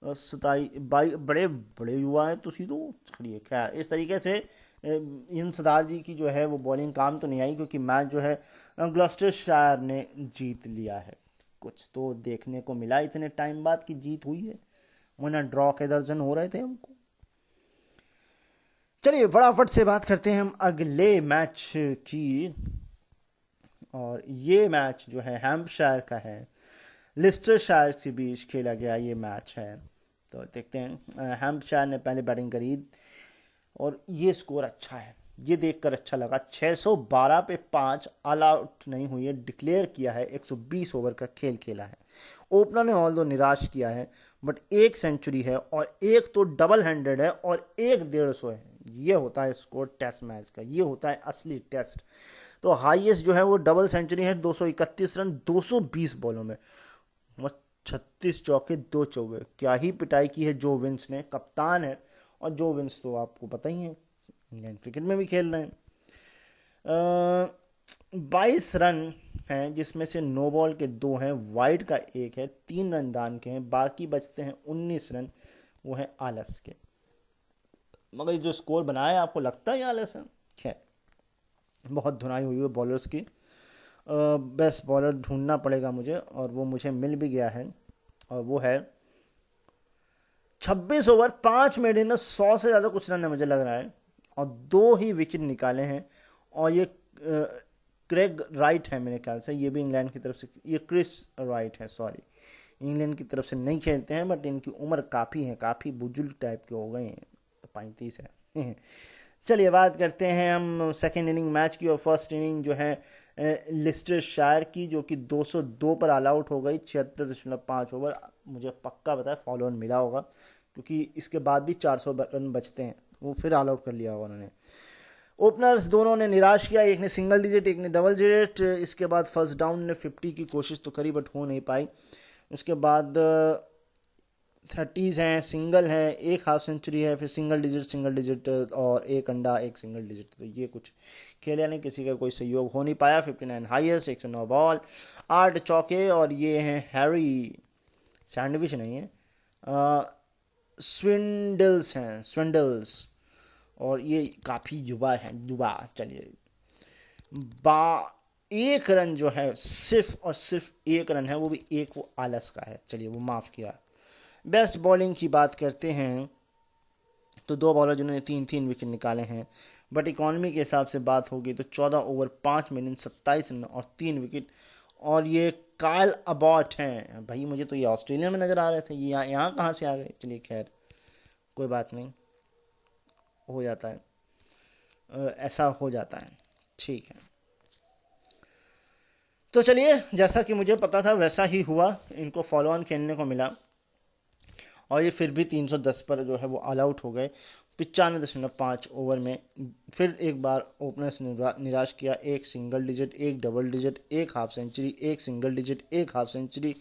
27 बड़े बड़े युवा हैं तुसी तो। चलिए खैर, इस तरीके से इन सरदार जी की जो है वो बॉलिंग काम तो नहीं आई, क्योंकि मैच जो है ग्लॉस्टरशायर ने जीत लिया है। कुछ तो देखने को मिला इतने टाइम बाद की जीत हुई है, वरना ड्रॉ के दर्जन हो रहे थे हमको। चलिए फटाफट से बात करते हैं हम अगले मैच की। और ये मैच जो है हैम्पशायर का है, लिस्टरशायर के बीच खेला गया ये मैच है। तो देखते हैं, हैम्पशायर ने पहले बैटिंग करी और ये स्कोर अच्छा है, ये देखकर अच्छा लगा। 612 पे 5, ऑल आउट नहीं हुई है, डिक्लेयर किया है, 120 ओवर का खेल खेला है। ओपनर ने ऑल दो निराश किया है, बट एक सेंचुरी है और एक तो डबल हैंडेड है और एक 150 है। ये होता है स्कोर टेस्ट मैच का, ये होता है असली टेस्ट। तो हाईएस्ट जो है वो डबल सेंचुरी है, 231 रन 220 बॉलों में, 36 चौके 2 चौके। क्या ही पिटाई की है जो विंस ने, कप्तान है। और जो विंस तो आपको पता ही है, इंडियन क्रिकेट में भी खेल रहे हैं। 22 रन हैं, जिसमें से 9 बॉल के 2 हैं, वाइड का 1 है, 3 रन दान के हैं, बाकी बचते हैं 19 रन, वो है आलस के। मगर ये जो स्कोर बनाया है, आपको लगता है ये आलस है? खैर, बहुत धुनाई हुई है बॉलर्स की। बेस्ट बॉलर ढूंढना पड़ेगा मुझे, और वो मुझे मिल भी गया है, और वो है 26 ओवर 5 मिनट में 100 से ज़्यादा कुछ रन है मुझे लग रहा है, और 2 ही विकेट निकाले हैं। और ये क्रेग राइट है मेरे ख्याल से, ये भी इंग्लैंड की तरफ से, ये क्रिस राइट है, सॉरी, इंग्लैंड की तरफ से नहीं खेलते हैं, बट इनकी उम्र काफ़ी है, काफ़ी बुजुर्ग टाइप के हो गए हैं, 35 है। चलिए बात करते हैं हम सेकेंड इनिंग मैच की, और फर्स्ट इनिंग जो है लिस्टर शायर की, जो कि 202 पर ऑल आउट हो गई 76.5 ओवर। मुझे पक्का पता है फॉलो ऑन मिला होगा, क्योंकि इसके बाद भी 400 रन बचते हैं, वो फिर ऑल आउट कर लिया होगा उन्होंने। ओपनर्स दोनों ने निराश किया, एक ने सिंगल डिजिट, एक ने डबल डिजिट। इसके बाद फर्स्ट डाउन ने 50 की कोशिश तो करी, बट हो नहीं पाई। उसके बाद 30s हैं, सिंगल है, एक हाफ सेंचुरी है, फिर सिंगल डिजिट और एक अंडा, एक सिंगल डिजिट। तो ये कुछ खेल, यानी किसी का कोई सहयोग हो नहीं पाया। 59 हाईएस्ट, 109 बॉल, 8 चौके, और ये हैं हैरी सैंडविच नहीं है, स्विंडल्स हैं, स्विंडल्स, और ये काफ़ी युवा हैं, युवा। चलिए, बा एक रन जो है, सिर्फ और सिर्फ एक रन है, वो भी एक, वो आलस का है, चलिए वो माफ़ किया। बेस्ट बॉलिंग की बात करते हैं तो 2 बॉलर जिन्होंने 3-3 विकेट निकाले हैं, बट इकॉनमी के हिसाब से बात होगी तो 14 ओवर 5 मिनट 27 रन और 3 विकेट, और ये काइल अबॉट हैं। भाई मुझे तो ये ऑस्ट्रेलिया में नज़र आ रहे थे, ये यहाँ कहाँ से आ गए? चलिए खैर, कोई बात नहीं, हो जाता है, ऐसा हो जाता है, ठीक है। तो चलिए, जैसा कि मुझे पता था वैसा ही हुआ, इनको फॉलो ऑन खेलने को मिला, और ये फिर भी 310 पर जो है वो ऑल आउट हो गए 95.5 ओवर में। फिर एक बार ओपनर्स ने निराश किया, एक सिंगल डिजिट, एक डबल डिजिट, एक हाफ सेंचुरी, एक सिंगल डिजिट, एक half century,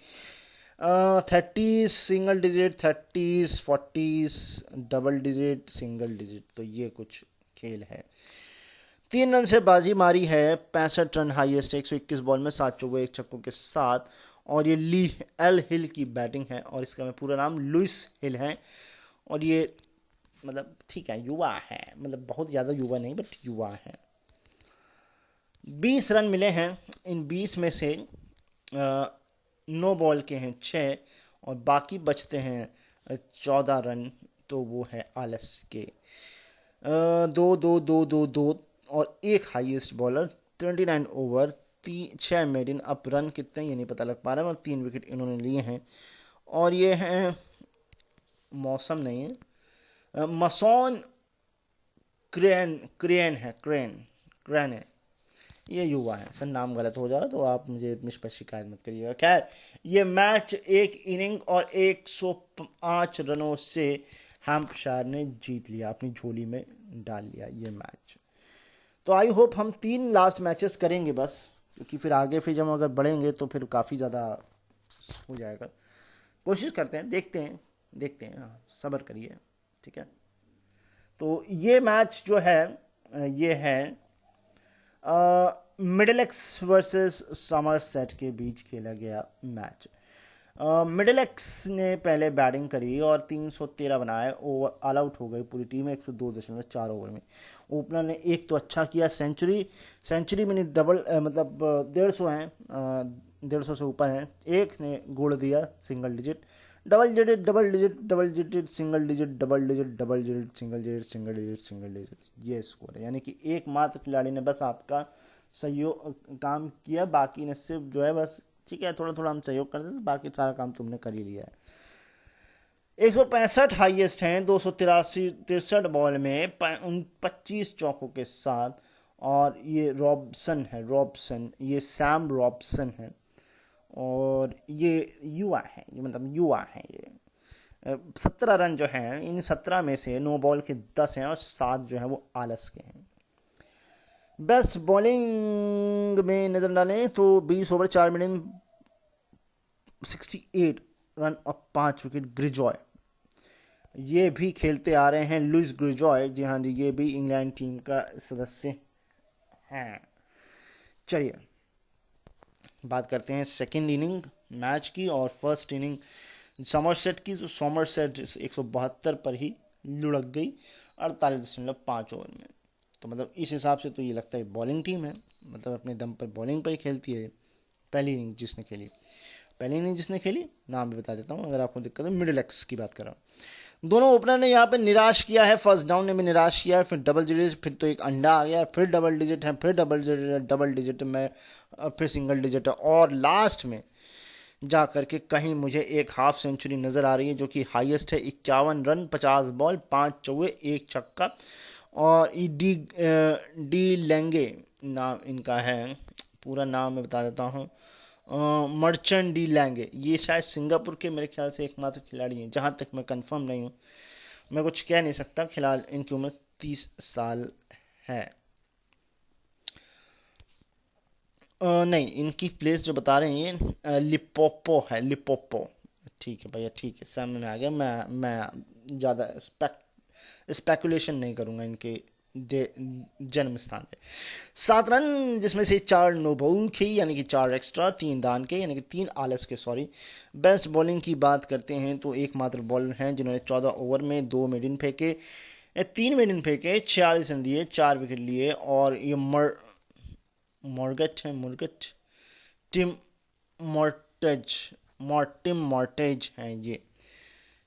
30 single digit, 30 40 double digit, single digit. तो ये कुछ खेल है। 3 रन से बाजी मारी है, 65 रन हाईएस्ट, 121 बॉल में 7 चौके 1 छक्कों के साथ। और ये ली एल हिल की बैटिंग है, और इसका मैं पूरा नाम लुइस हिल है, और ये मतलब ठीक है, युवा है, मतलब बहुत ज़्यादा युवा नहीं, बट युवा है। 20 रन मिले हैं, इन 20 में से 9 बॉल के हैं 6, और बाकी बचते हैं 14 रन, तो वो है आलस के। 2-2-2-2-2 और एक हाईएस्ट बॉलर, 29 ओवर 6 मेडन। अब रन कितने ये नहीं पता लग पा रहा है, और 3 विकेट इन्होंने लिए हैं। और ये हैं, मौसम नहीं है, मसौन क्रेन है, क्रेन है, ये युवा है। सर नाम गलत हो जाए तो आप मुझे मुझ पर शिकायत मत करिएगा। खैर, ये मैच एक इनिंग और 105 रनों से हैम्पशायर ने जीत लिया, अपनी झोली में डाल लिया ये मैच। तो आई होप हम 3 लास्ट मैचेस करेंगे बस, क्योंकि फिर आगे फिर जब अगर बढ़ेंगे तो फिर काफ़ी ज़्यादा हो जाएगा। कोशिश करते हैं, देखते हैं, हाँ, सब्र करिए, ठीक है। तो ये मैच जो है, ये है मिडलएक्स वर्सेस समरसेट के बीच खेला गया मैच। मिडलएक्स ने पहले बैटिंग करी और 313 बनाए, ओवर ऑल आउट हो गई पूरी टीम 102.4 ओवर में। ओपनर ने एक तो अच्छा किया, सेंचुरी में डबल, मतलब 150 हैं, 150 से ऊपर हैं। एक ने गोल दिया single digit, double digit, double digit, double digit, single digit, double digit, double digit, single digit, single digit, single digit, ये स्कोर है। यानी कि एकमात्र खिलाड़ी ने बस आपका सहयोग काम किया, बाकी ने सिर्फ जो है बस, ठीक है, थोड़ा थोड़ा हम सहयोग करते थे, बाकी सारा काम तुमने कर ही लिया है। 165 हाईएस्ट हैं, 263 बॉल में 25 चौकों के साथ। और ये रॉबसन, ये सैम रॉबसन है, और ये युवा है, ये मतलब युवा है। ये 17 रन जो हैं, इन 17 में से 9 बॉल के 10 हैं, और 7 जो है वो आलस के हैं। बेस्ट बॉलिंग में नजर डालें तो 20 ओवर 4 मिनट 68 रन और 5 विकेट, ग्रिजॉय, ये भी खेलते आ रहे हैं, लुइस ग्रिजॉय, जी हाँ जी, ये भी इंग्लैंड टीम का सदस्य हैं। चलिए बात करते हैं सेकेंड इनिंग मैच की और फर्स्ट इनिंग समरसेट की। तो समरसेट 172 पर ही लुढ़क गई, 48.5 ओवर में। तो मतलब इस हिसाब से तो ये लगता है बॉलिंग टीम है, मतलब अपने दम पर बॉलिंग पर ही खेलती है। पहली इनिंग जिसने खेली, पहली इनिंग जिसने खेली नाम भी बता देता हूँ अगर आपको दिक्कत है, मिडिल एक्स की बात कर रहा हूँ। दोनों ओपनर ने यहाँ पे निराश किया है, फर्स्ट डाउन ने भी निराश किया है, फिर डबल डिजिट, फिर तो एक अंडा आ गया, फिर डबल डिजिट है, फिर डबल डिजिट में, फिर सिंगल डिजिट है, और लास्ट में जा करके कहीं मुझे एक हाफ सेंचुरी नज़र आ रही है जो कि हाईएस्ट है। 51 रन, 50 बॉल, 5 चौके, एक छक्का। और डी लेंगे नाम इनका है, पूरा नाम मैं बता देता हूँ, मर्चेंट डी लैंगे। ये शायद सिंगापुर के मेरे ख्याल से एकमात्र खिलाड़ी हैं, जहाँ तक मैं कंफर्म नहीं हूँ, मैं कुछ कह नहीं सकता। फिलहाल इनकी उम्र 30 साल है। नहीं, इनकी प्लेस जो बता रहे हैं ये लिपोपो है, लिपोपो। ठीक है भैया, ठीक है, समझ में आ गया। मैं ज़्यादा स्पेकुलेशन नहीं करूँगा इनके जन्म स्थान पे। 7 रन, जिसमें से 4 नो बॉल की, यानी कि 4 एक्स्ट्रा, 3 दान के, यानी कि 3 आलस के, सॉरी। बेस्ट बॉलिंग की बात करते हैं तो एकमात्र बॉलर हैं जिन्होंने 14 ओवर में 2 मेडिन फेंके, 3 मेडिन फेंके, 46 रन दिए, 4 विकेट लिए। और ये मॉर्गेट है, मॉर्गेट, टिम मॉर्टेज, टिम मॉर्टेज हैं ये।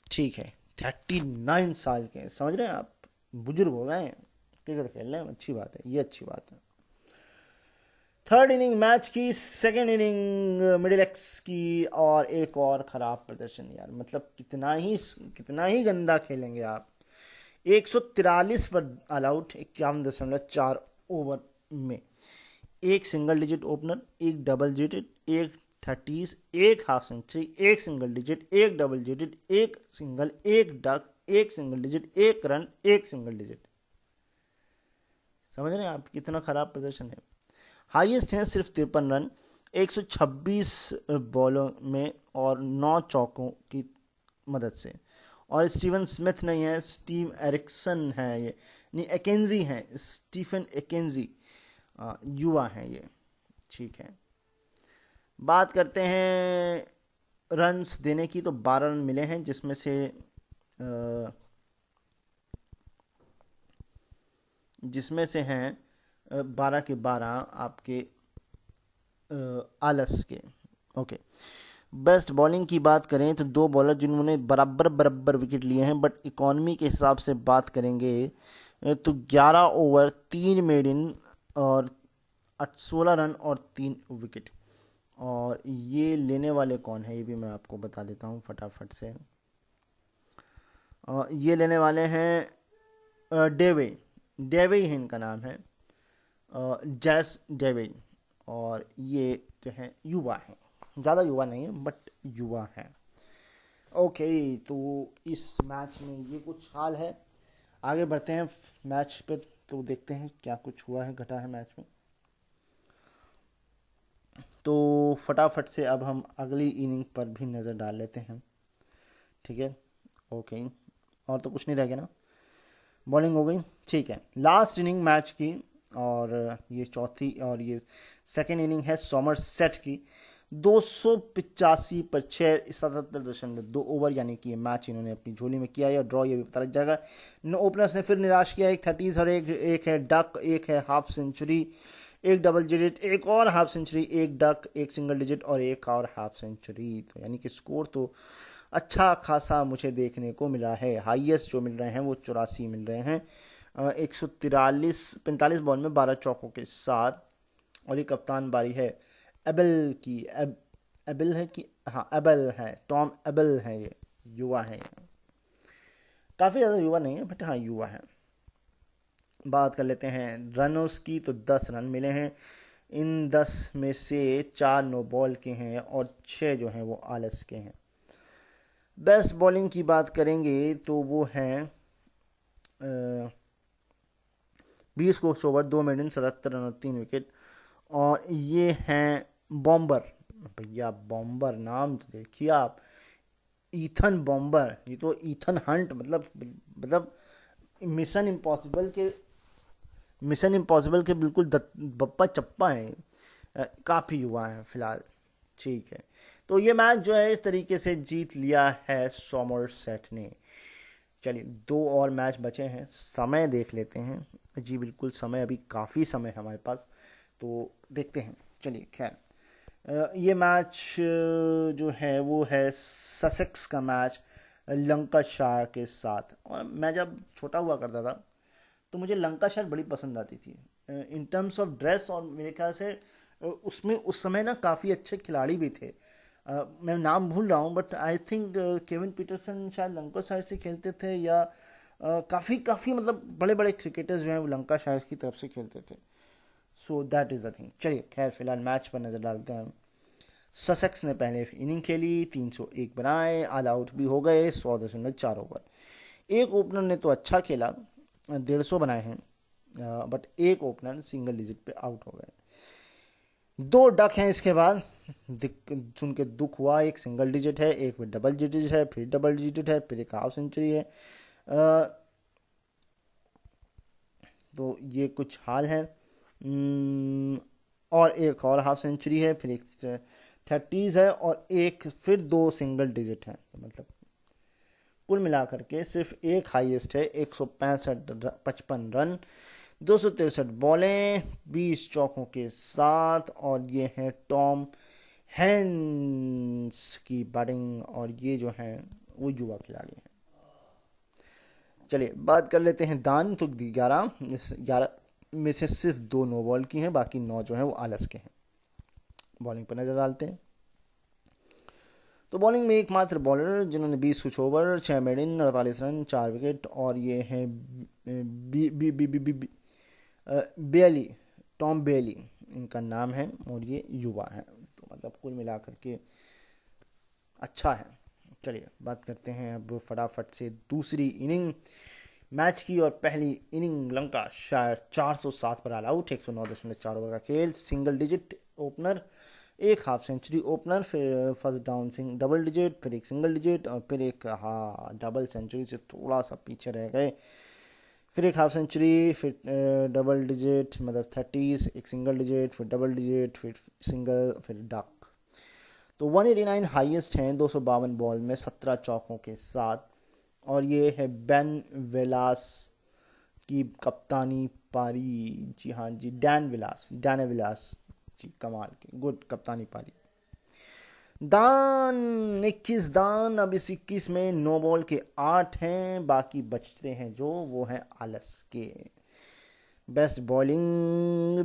ठीक है, 39 साल के हैं, समझ रहे हैं आप, बुजुर्ग हो गए हैं, क्रिकेट खेल रहे हैं, अच्छी बात है, ये अच्छी बात है। थर्ड इनिंग मैच की, सेकेंड इनिंग मिडिल एक्स की, और एक और ख़राब प्रदर्शन यार, मतलब कितना ही गंदा खेलेंगे आप। 143 पर ऑल आउट, 51.4 ओवर में, एक सिंगल डिजिट ओपनर, एक डबल डिजिट, एक थर्टीज, एक हाफ सेंचुरी, एक सिंगल डिजिट, एक डबल डिजिट, एक सिंगल, एक डक, एक सिंगल डिजिट, एक रन, एक सिंगल डिजिट। समझ रहे हैं आप कितना खराब प्रदर्शन है। हाईएस्ट है सिर्फ 53 रन, 126 बॉलों में, और 9 चौकों की मदद से। और स्टीवन स्मिथ नहीं है, स्टीव एरिक्सन है ये, नहीं एकेंजी है, स्टीफन एकेंजी, युवा है ये। ठीक है, बात करते हैं रन्स देने की, तो 12 रन मिले हैं, जिसमें से हैं 12 के 12 आपके आलस के। ओके, बेस्ट बॉलिंग की बात करें तो 2 बॉलर जिन्होंने बराबर बराबर विकेट लिए हैं, बट इकॉनमी के हिसाब से बात करेंगे तो 11 ओवर 3 मेडिन और 16 रन और 3 विकेट। और ये लेने वाले कौन है ये भी मैं आपको बता देता हूँ फटाफट से। ये लेने वाले हैं डेवे, डेवे ही इनका नाम है, जैस डेवे। और ये जो है युवा है, ज़्यादा युवा नहीं है बट युवा है। ओके, तो इस मैच में ये कुछ हाल है। आगे बढ़ते हैं मैच पे, तो देखते हैं क्या कुछ हुआ है, घटा है मैच में। तो फटाफट से अब हम अगली इनिंग पर भी नज़र डाल लेते हैं। ठीक है, ओके, और तो कुछ नहीं रह गया ना, बॉलिंग हो गई। ठीक है, लास्ट इनिंग मैच की, और ये चौथी, और ये सेकेंड इनिंग है सोमरसेट की। 285 पर 6, 77.2 ओवर, यानी कि ये मैच इन्होंने अपनी झोली में किया है, और ड्रॉ ये भी पता लग जाएगा। ओपनर्स ने फिर निराश किया, एक 30 और एक है डक, एक है हाफ सेंचुरी, एक डबल डिजिट, एक और हाफ सेंचुरी, एक डक, एक सिंगल डिजिट, और एक और हाफ सेंचुरी। तो यानी कि स्कोर तो अच्छा खासा मुझे देखने को मिला है। हाईएस्ट जो मिल रहे हैं वो 84 मिल रहे हैं, 45 बॉल में 12 चौकों के साथ। और ये कप्तान बारी है एबल की, एबल है कि, हाँ एबल है, टॉम एबल है, ये युवा है, काफ़ी ज़्यादा युवा नहीं है बट हाँ युवा है। बात कर लेते हैं रनर्स की, तो 10 रन मिले हैं। इन 10 में से 4 नो बॉल के हैं और 6 जो हैं वो आलस के हैं। बेस्ट बॉलिंग की बात करेंगे तो वो हैं 20 को ओवर, 2 मेडन, 77 रन और 3 विकेट। और ये हैं बॉम्बर, भैया बॉम्बर नाम तो देखिए आप, ईथन बॉम्बर, ये तो ईथन हंट, मतलब मिशन इम्पॉसिबल के बिल्कुल बप्पा चप्पा हैं, काफ़ी युवा हैं फिलहाल। ठीक है, तो ये मैच जो है इस तरीके से जीत लिया है सोमरसेट ने। चलिए 2 और मैच बचे हैं, समय देख लेते हैं। जी बिल्कुल, समय अभी काफ़ी समय है हमारे पास, तो देखते हैं। चलिए खैर, ये मैच जो है वो है ससेक्स का मैच लंकाशायर के साथ। और मैं जब छोटा हुआ करता था तो मुझे लंकाशायर बड़ी पसंद आती थी इन टर्म्स ऑफ ड्रेस, और मेरे ख्याल से उसमें उस समय ना काफ़ी अच्छे खिलाड़ी भी थे। मैं नाम भूल रहा हूँ, but I think Kevin Pietersen शायद लंकाशायर से खेलते थे, या काफ़ी काफ़ी मतलब बड़े बड़े क्रिकेटर्स जो हैं वो लंकाशायर की तरफ से खेलते थे। So that is the thing. चलिए खैर, फिलहाल मैच पर नज़र डालते हैं। ससेक्स ने पहले इनिंग खेली, 301 बनाए, ऑल आउट भी हो गए, 100.4 ओवर। एक ओपनर ने तो अच्छा खेला, 150 बनाए हैं, बट एक ओपनर सिंगल डिजिट पे आउट हो गए। 2 डक हैं इसके बाद, सुन के दुख हुआ। एक सिंगल डिजिट है, एक में डबल डिजिट है, फिर डबल डिजिट है, फिर एक हाफ सेंचुरी है। तो ये कुछ हाल है। और एक और हाफ सेंचुरी है, फिर एक 30s है, और एक फिर 2 सिंगल डिजिट हैं। तो मतलब कुल मिलाकर के सिर्फ एक हाईएस्ट है, 165 रन, 263 बॉलें, 20 चौकों के साथ। और ये है टॉम हैंस की बैटिंग, और ये जो है वो युवा खिलाड़ी हैं। चलिए बात कर लेते हैं दान। तो 11 में से सिर्फ 2 नो बॉल की हैं, बाकी 9 जो हैं वो आलस के हैं। बॉलिंग पर नजर डालते हैं। तो बॉलिंग में एकमात्र बॉलर जिन्होंने 20 स्विच ओवर, 6 मेडिन, 48 रन, 4 विकेट, और ये हैं बी बी बी बी बी बेली, टॉम बेली इनका नाम है, और ये युवा हैं। तो मतलब कुल मिलाकर के अच्छा है। चलिए बात करते हैं अब फटाफट से दूसरी इनिंग मैच की। और पहली इनिंग लंकाशायर 407 पर ऑल आउट, 109.4 ओवर का खेल, सिंगल डिजिट ओपनर, एक हाफ सेंचुरी ओपनर, फिर फर्स्ट डाउन डबल डिजिट, फिर एक सिंगल डिजिट, और फिर एक डबल सेंचुरी से थोड़ा सा पीछे रह गए, फिर एक हाफ सेंचुरी, फिर डबल डिजिट मतलब 30s, एक सिंगल डिजिट, फिर डबल डिजिट, फिर सिंगल, फिर डक। तो 189 हाईएस्ट हैं 252 बॉल में 17 चौकों के साथ। और ये है बेन विलास की कप्तानी पारी। जी हाँ जी, डैन विलास जी, कमाल की गुड कप्तानी पारी। दान 21 दान, अब इस 21 में 9 बॉल के 8 हैं, बाकी बचते हैं जो वो हैं आलस के। बेस्ट बॉलिंग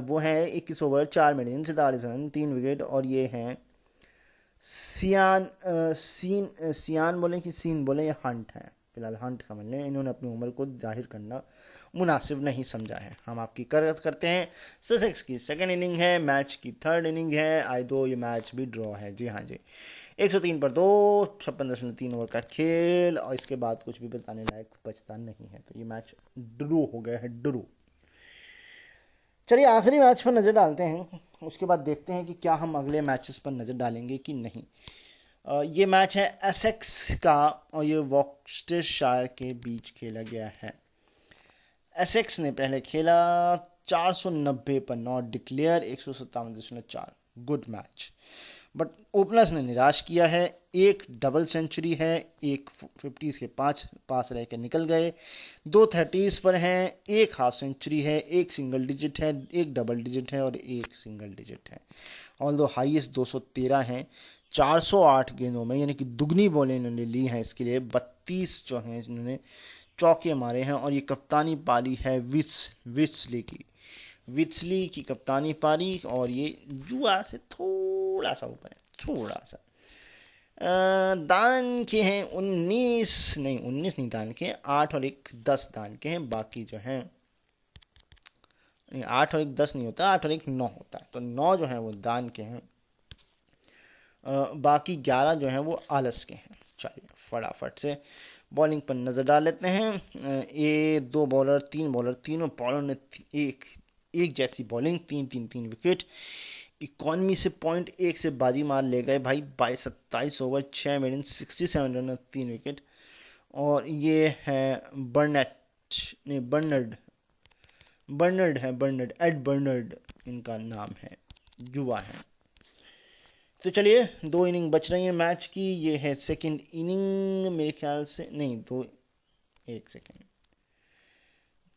वो है 21 ओवर, 4 मिनट 47 रन, 3 विकेट, और ये हैं सियान बोले कि सीन बोले, ये हंट है, फिलहाल हंट समझ लें। इन्होंने अपनी उम्र को जाहिर करना मुनासिब नहीं समझा है। हम आपकी करत करते हैं। ससेक्स की सेकंड इनिंग है, मैच की थर्ड इनिंग है। आई दो ये मैच भी ड्रॉ है। जी हाँ जी, 103 पर 2, 56.3 ओवर का खेल, और इसके बाद कुछ भी बताने लायक बचता नहीं है। तो ये मैच ड्रू हो गया है, ड्रू। चलिए आखिरी मैच पर नज़र डालते हैं, उसके बाद देखते हैं कि क्या हम अगले मैचेस पर नज़र डालेंगे कि नहीं। ये मैच है एसेक्स का, और ये वॉक्स्टरशायर के बीच खेला गया है। एसेक्स ने पहले खेला, 490 पर not declare, 157.4, good match. But openers ने निराश किया है। एक डबल सेंचुरी है, एक 50s के 5 पास रह के निकल गए, 2 30s पर हैं, एक हाफ सेंचुरी है, एक सिंगल डिजिट है, एक डबल डिजिट है, और एक सिंगल डिजिट है। ऑल दो हाईएस्ट 213 हैं 408 गेंदों में, यानी कि दुगनी बॉलें इन्होंने ली हैं। इसके लिए 32 जो हैं इन्होंने चौके मारे हैं। और ये कप्तानी पारी है विट्सली की कप्तानी पारी, और ये जुआ से थोड़ा सा ऊपर है, थोड़ा सा। दान के हैं 19 नहीं दान के हैं, 8 और एक 10 दान के हैं। बाकी जो हैं 8 और एक 10 नहीं होता, 8 और एक 9 होता है, तो 9 जो हैं वो दान के हैं, बाकी 11 जो हैं वो आलस के हैं। चलिए फटाफट से बॉलिंग पर नज़र डाल लेते हैं। ये 2 बॉलर 3 बॉलर, तीनों बॉलर ने एक जैसी बॉलिंग, 3 विकेट। इकॉनमी से .1 से बाजी मार ले गए भाई, 22-27 ओवर, 6 मिनट 67 रन और 3 विकेट। और ये है बर्नेट, नहीं बर्नर्ड है, एड बर्नर्ड इनका नाम है, युवा है। तो चलिए, 2 इनिंग बच रही हैं मैच की। ये है सेकंड इनिंग मेरे ख्याल से, नहीं दो, एक सेकंड,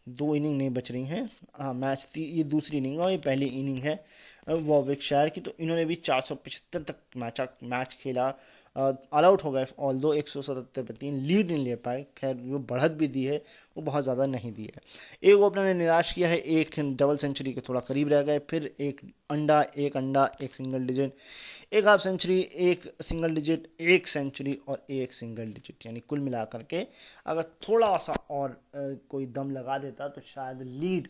2 इनिंग नहीं बच रही हैं। हाँ, ये दूसरी इनिंग है और ये पहली इनिंग है वॉविकशायर की। तो इन्होंने भी 475 तक मैच खेला, ऑल आउट हो गए। ऑल दो 177 पे 3 लीड नहीं ले पाए। खैर, जो बढ़त भी दी है वो बहुत ज़्यादा नहीं दी है। एक ओपनर ने निराश किया है, एक डबल सेंचुरी के थोड़ा करीब रह गए, फिर एक अंडा, एक सिंगल डिजिट, एक हाफ सेंचुरी, एक सिंगल डिजिट, एक सेंचुरी और एक सिंगल डिजिट। यानी कुल मिलाकर के अगर थोड़ा सा और कोई दम लगा देता तो शायद लीड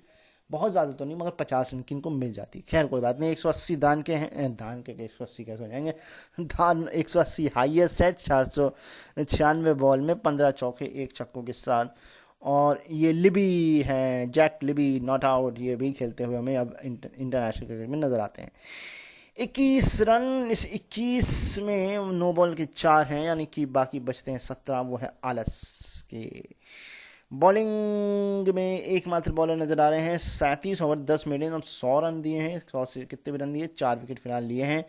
बहुत ज़्यादा तो नहीं, मगर 50 रन की इनको मिल जाती। खैर कोई बात नहीं, 180 दान के हैं, दान के 180 कैसे हो जाएंगे, दान 180 हाईएस्ट है 496 बॉल में 15 चौके 1 छक्कों के साथ। और ये लिबी हैं, जैक लिबी, नॉट आउट, ये भी खेलते हुए हमें अब इंटरनेशनल क्रिकेट में नज़र आते हैं। 21 रन, इस 21 में 9 बॉल के 4 हैं, यानी कि बाकी बचते हैं 17, वो है आलस के। बॉलिंग में एकमात्र बॉलर नजर आ रहे हैं, 37 ओवर 10 मिनट, अब 100 रन दिए हैं। 100 से कितने भी रन दिए, 4 विकेट फिलहाल लिए हैं।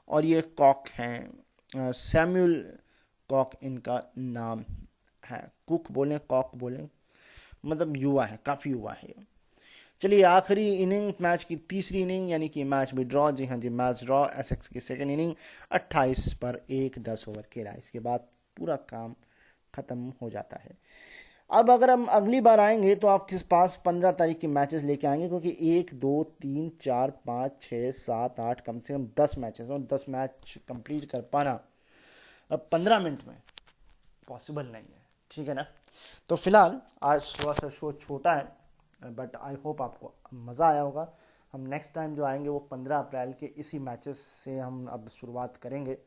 और ये कॉक हैं, सैम्यूल कॉक इनका नाम है। कुक बोलें, कॉक बोलें, मतलब युवा है, काफ़ी युवा है। चलिए, आखिरी इनिंग, मैच की तीसरी इनिंग, यानी कि मैच भी ड्रॉ। जी हाँ जी, मैच ड्रॉ। एसेक्स की सेकंड इनिंग, 28 पर 1 10 ओवर खेला। इसके बाद पूरा काम ख़त्म हो जाता है। अब अगर हम अगली बार आएंगे तो आपके पास 15 तारीख के मैचेस लेके आएंगे, क्योंकि 1 2 3 4 5 6 7 8 कम से कम 10 मैचेस, और 10 मैच कंप्लीट कर पाना अब 15 मिनट में पॉसिबल नहीं है। ठीक है ना। तो फिलहाल आज थोड़ा सा शो छोटा है, बट आई होप आपको मज़ा आया होगा। हम नेक्स्ट टाइम जो आएंगे वो 15 अप्रैल के इसी मैचेस से हम अब शुरुआत करेंगे।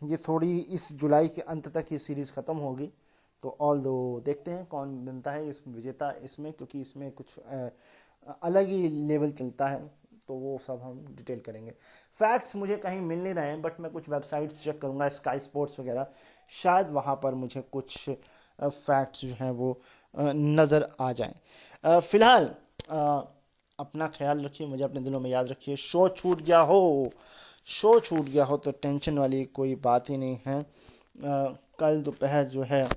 ये थोड़ी इस जुलाई के अंत तक ये सीरीज़ ख़त्म होगी। तो ऑल दो देखते हैं कौन बनता है इस विजेता इसमें, क्योंकि इसमें कुछ अलग ही लेवल चलता है। तो वो सब हम डिटेल करेंगे। फैक्ट्स मुझे कहीं मिल नहीं रहे हैं, बट मैं कुछ वेबसाइट्स चेक करूँगा, स्काई स्पोर्ट्स वगैरह, शायद वहाँ पर मुझे कुछ फैक्ट्स जो हैं वो नज़र आ जाएं। फ़िलहाल अपना ख्याल रखिए, मुझे अपने दिलों में याद रखिए। शो छूट गया हो तो टेंशन वाली कोई बात ही नहीं है। कल दोपहर जो है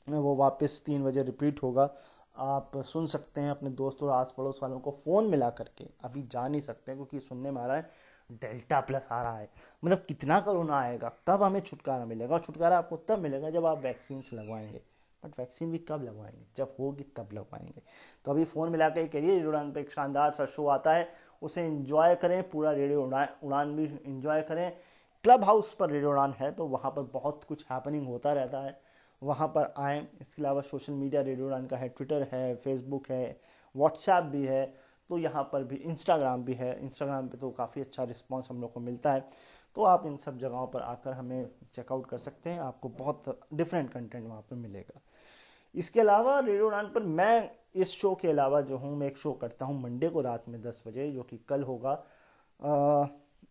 वो वापस 3 बजे रिपीट होगा। आप सुन सकते हैं अपने दोस्तों और आस पड़ोस वालों को फ़ोन मिला करके। अभी जा नहीं सकते क्योंकि सुनने में आ रहा है डेल्टा प्लस आ रहा है। मतलब कितना कोरोना आएगा, कब हमें छुटकारा मिलेगा। और छुटकारा आपको तब मिलेगा जब आप वैक्सीन से लगवाएंगे। बट वैक्सीन भी कब लगवाएंगे, जब होगी तब लगवाएंगे। तो अभी फ़ोन मिला के करिए, रेडियो उड़ान पर एक शानदार सा शो आता है, उसे इंजॉय करें। पूरा रेडियो उड़ान भी इंजॉय करें। क्लब हाउस पर रेडियो उड़ान है तो वहाँ पर बहुत कुछ हैपनिंग होता रहता है, वहाँ पर आएँ। इसके अलावा सोशल मीडिया रेडियो उड़ान का है, ट्विटर है, फेसबुक है, व्हाट्सएप भी है। तो यहाँ पर भी इंस्टाग्राम भी है। इंस्टाग्राम पे तो काफ़ी अच्छा रिस्पांस हम लोग को मिलता है। तो आप इन सब जगहों पर आकर हमें चेकआउट कर सकते हैं, आपको बहुत डिफरेंट कंटेंट वहाँ पर मिलेगा। इसके अलावा रेडियो उड़ान पर मैं इस शो के अलावा जो हूँ, मैं एक शो करता हूँ मंडे को रात में 10 बजे, जो कि कल होगा।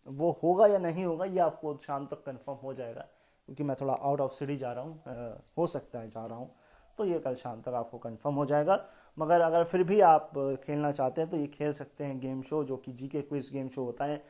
वो होगा या नहीं होगा ये आपको शाम तक कंफर्म हो जाएगा, क्योंकि मैं थोड़ा आउट ऑफ सिटी जा रहा हूँ, हो सकता है जा रहा हूँ। तो ये कल शाम तक आपको कंफर्म हो जाएगा। मगर अगर फिर भी आप खेलना चाहते हैं तो ये खेल सकते हैं गेम शो, जो कि जीके क्विज गेम शो होता है।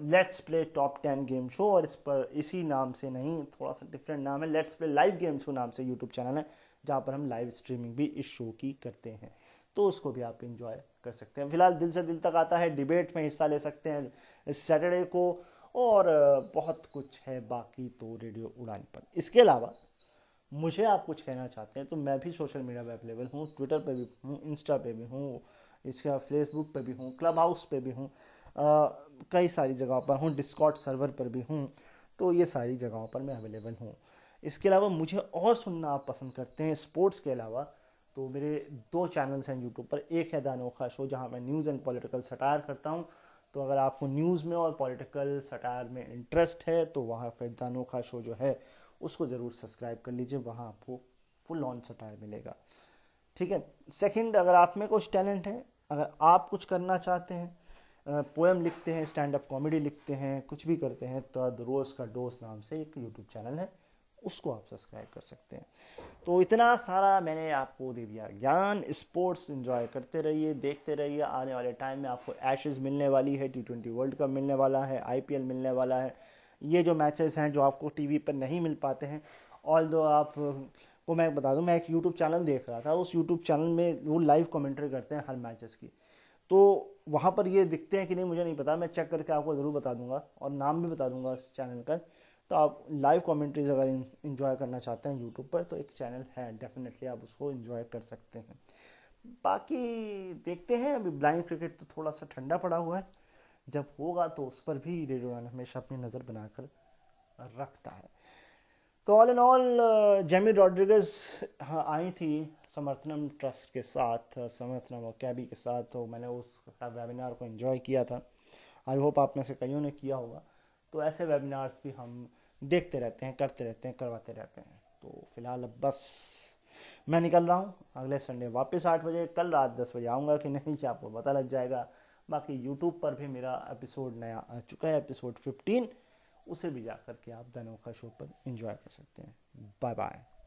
Let's play top 10 game show, और इस पर इसी नाम से नहीं, थोड़ा सा डिफरेंट नाम है, let's play live game show नाम से यूट्यूब चैनल है, जहाँ पर हम लाइव स्ट्रीमिंग भी इस शो की करते हैं। तो उसको भी आप इंजॉय कर सकते हैं। फिलहाल दिल से दिल तक आता है, डिबेट में हिस्सा ले सकते हैं इस सैटरडे को। और बहुत कुछ है बाकी तो रेडियो उड़ान पर। इसके अलावा मुझे आप कुछ कहना चाहते हैं तो मैं भी सोशल मीडिया पे अवेलेबल हूँ, ट्विटर पे भी हूँ, इंस्टा पे भी हूँ, इसका फेसबुक पे भी हूँ, क्लब हाउस पे भी हूँ, कई सारी जगहों पर हूँ, डिस्कॉर्ड सर्वर पर भी हूँ। तो ये सारी जगहों पर मैं अवेलेबल हूँ। इसके अलावा मुझे और सुनना आप पसंद करते हैं स्पोर्ट्स के अलावा, तो मेरे 2 चैनल्स हैं यूट्यूब पर। एक है द अनोखा शो, जहाँ मैं न्यूज़ एंड पॉलिटिकल सटायर करता हूँ। तो अगर आपको न्यूज़ में और पॉलिटिकल सटायर में इंटरेस्ट है तो वहाँ पर द अनोखा शो जो है उसको ज़रूर सब्सक्राइब कर लीजिए, वहाँ आपको फुल ऑन सटायर मिलेगा। ठीक है। सेकंड, अगर आप में कुछ टैलेंट है, अगर आप कुछ करना चाहते हैं, पोएम लिखते हैं, स्टैंड अप कॉमेडी लिखते हैं, कुछ भी करते हैं, तो द रोज़ का डोज नाम से एक यूट्यूब चैनल है, उसको आप सब्सक्राइब कर सकते हैं। तो इतना सारा मैंने आपको दे दिया ज्ञान। स्पोर्ट्स एंजॉय करते रहिए, देखते रहिए। आने वाले टाइम में आपको एशेज़ मिलने वाली है, T20 वर्ल्ड कप मिलने वाला है, IPL मिलने वाला है। ये जो मैचेस हैं जो आपको टीवी पर नहीं मिल पाते हैं, ऑल दो आप को मैं बता दूं, मैं एक यूट्यूब चैनल देख रहा था, उस यूट्यूब चैनल में वो लाइव कमेंट्री करते हैं हर मैचेस की। तो वहाँ पर ये दिखते हैं कि नहीं मुझे नहीं पता, मैं चेक करके आपको ज़रूर बता दूंगा और नाम भी बता दूंगा उस चैनल का। तो आप लाइव कमेंट्रीज अगर इंजॉय करना चाहते हैं यूट्यूब पर, तो एक चैनल है, डेफिनेटली आप उसको इंजॉय कर सकते हैं। बाकी देखते हैं, अभी ब्लाइंड क्रिकेट तो थोड़ा सा ठंडा पड़ा हुआ है, जब होगा तो उस पर भी रेडियो वन हमेशा अपनी नज़र बनाकर रखता है। तो all in all Jamie Rodrigues हाँ आई थी समर्थनम ट्रस्ट के साथ, समर्थनम और कैबी के साथ, तो मैंने उस वेबिनार को एंजॉय किया था। आई होप आप में से कईयों ने किया होगा। तो ऐसे वेबिनार्स भी हम देखते रहते हैं, करते रहते हैं, करवाते रहते हैं। तो फिलहाल अब बस मैं निकल रहा हूँ, अगले संडे वापस 8 बजे, कल रात 10 बजे आऊँगा कि नहीं कि आपको पता लग जाएगा। बाकी यूट्यूब पर भी मेरा एपिसोड नया आ चुका है, एपिसोड 15, उसे भी जा कर के आप द अनोखा शो पर एंजॉय कर सकते हैं। Bye bye.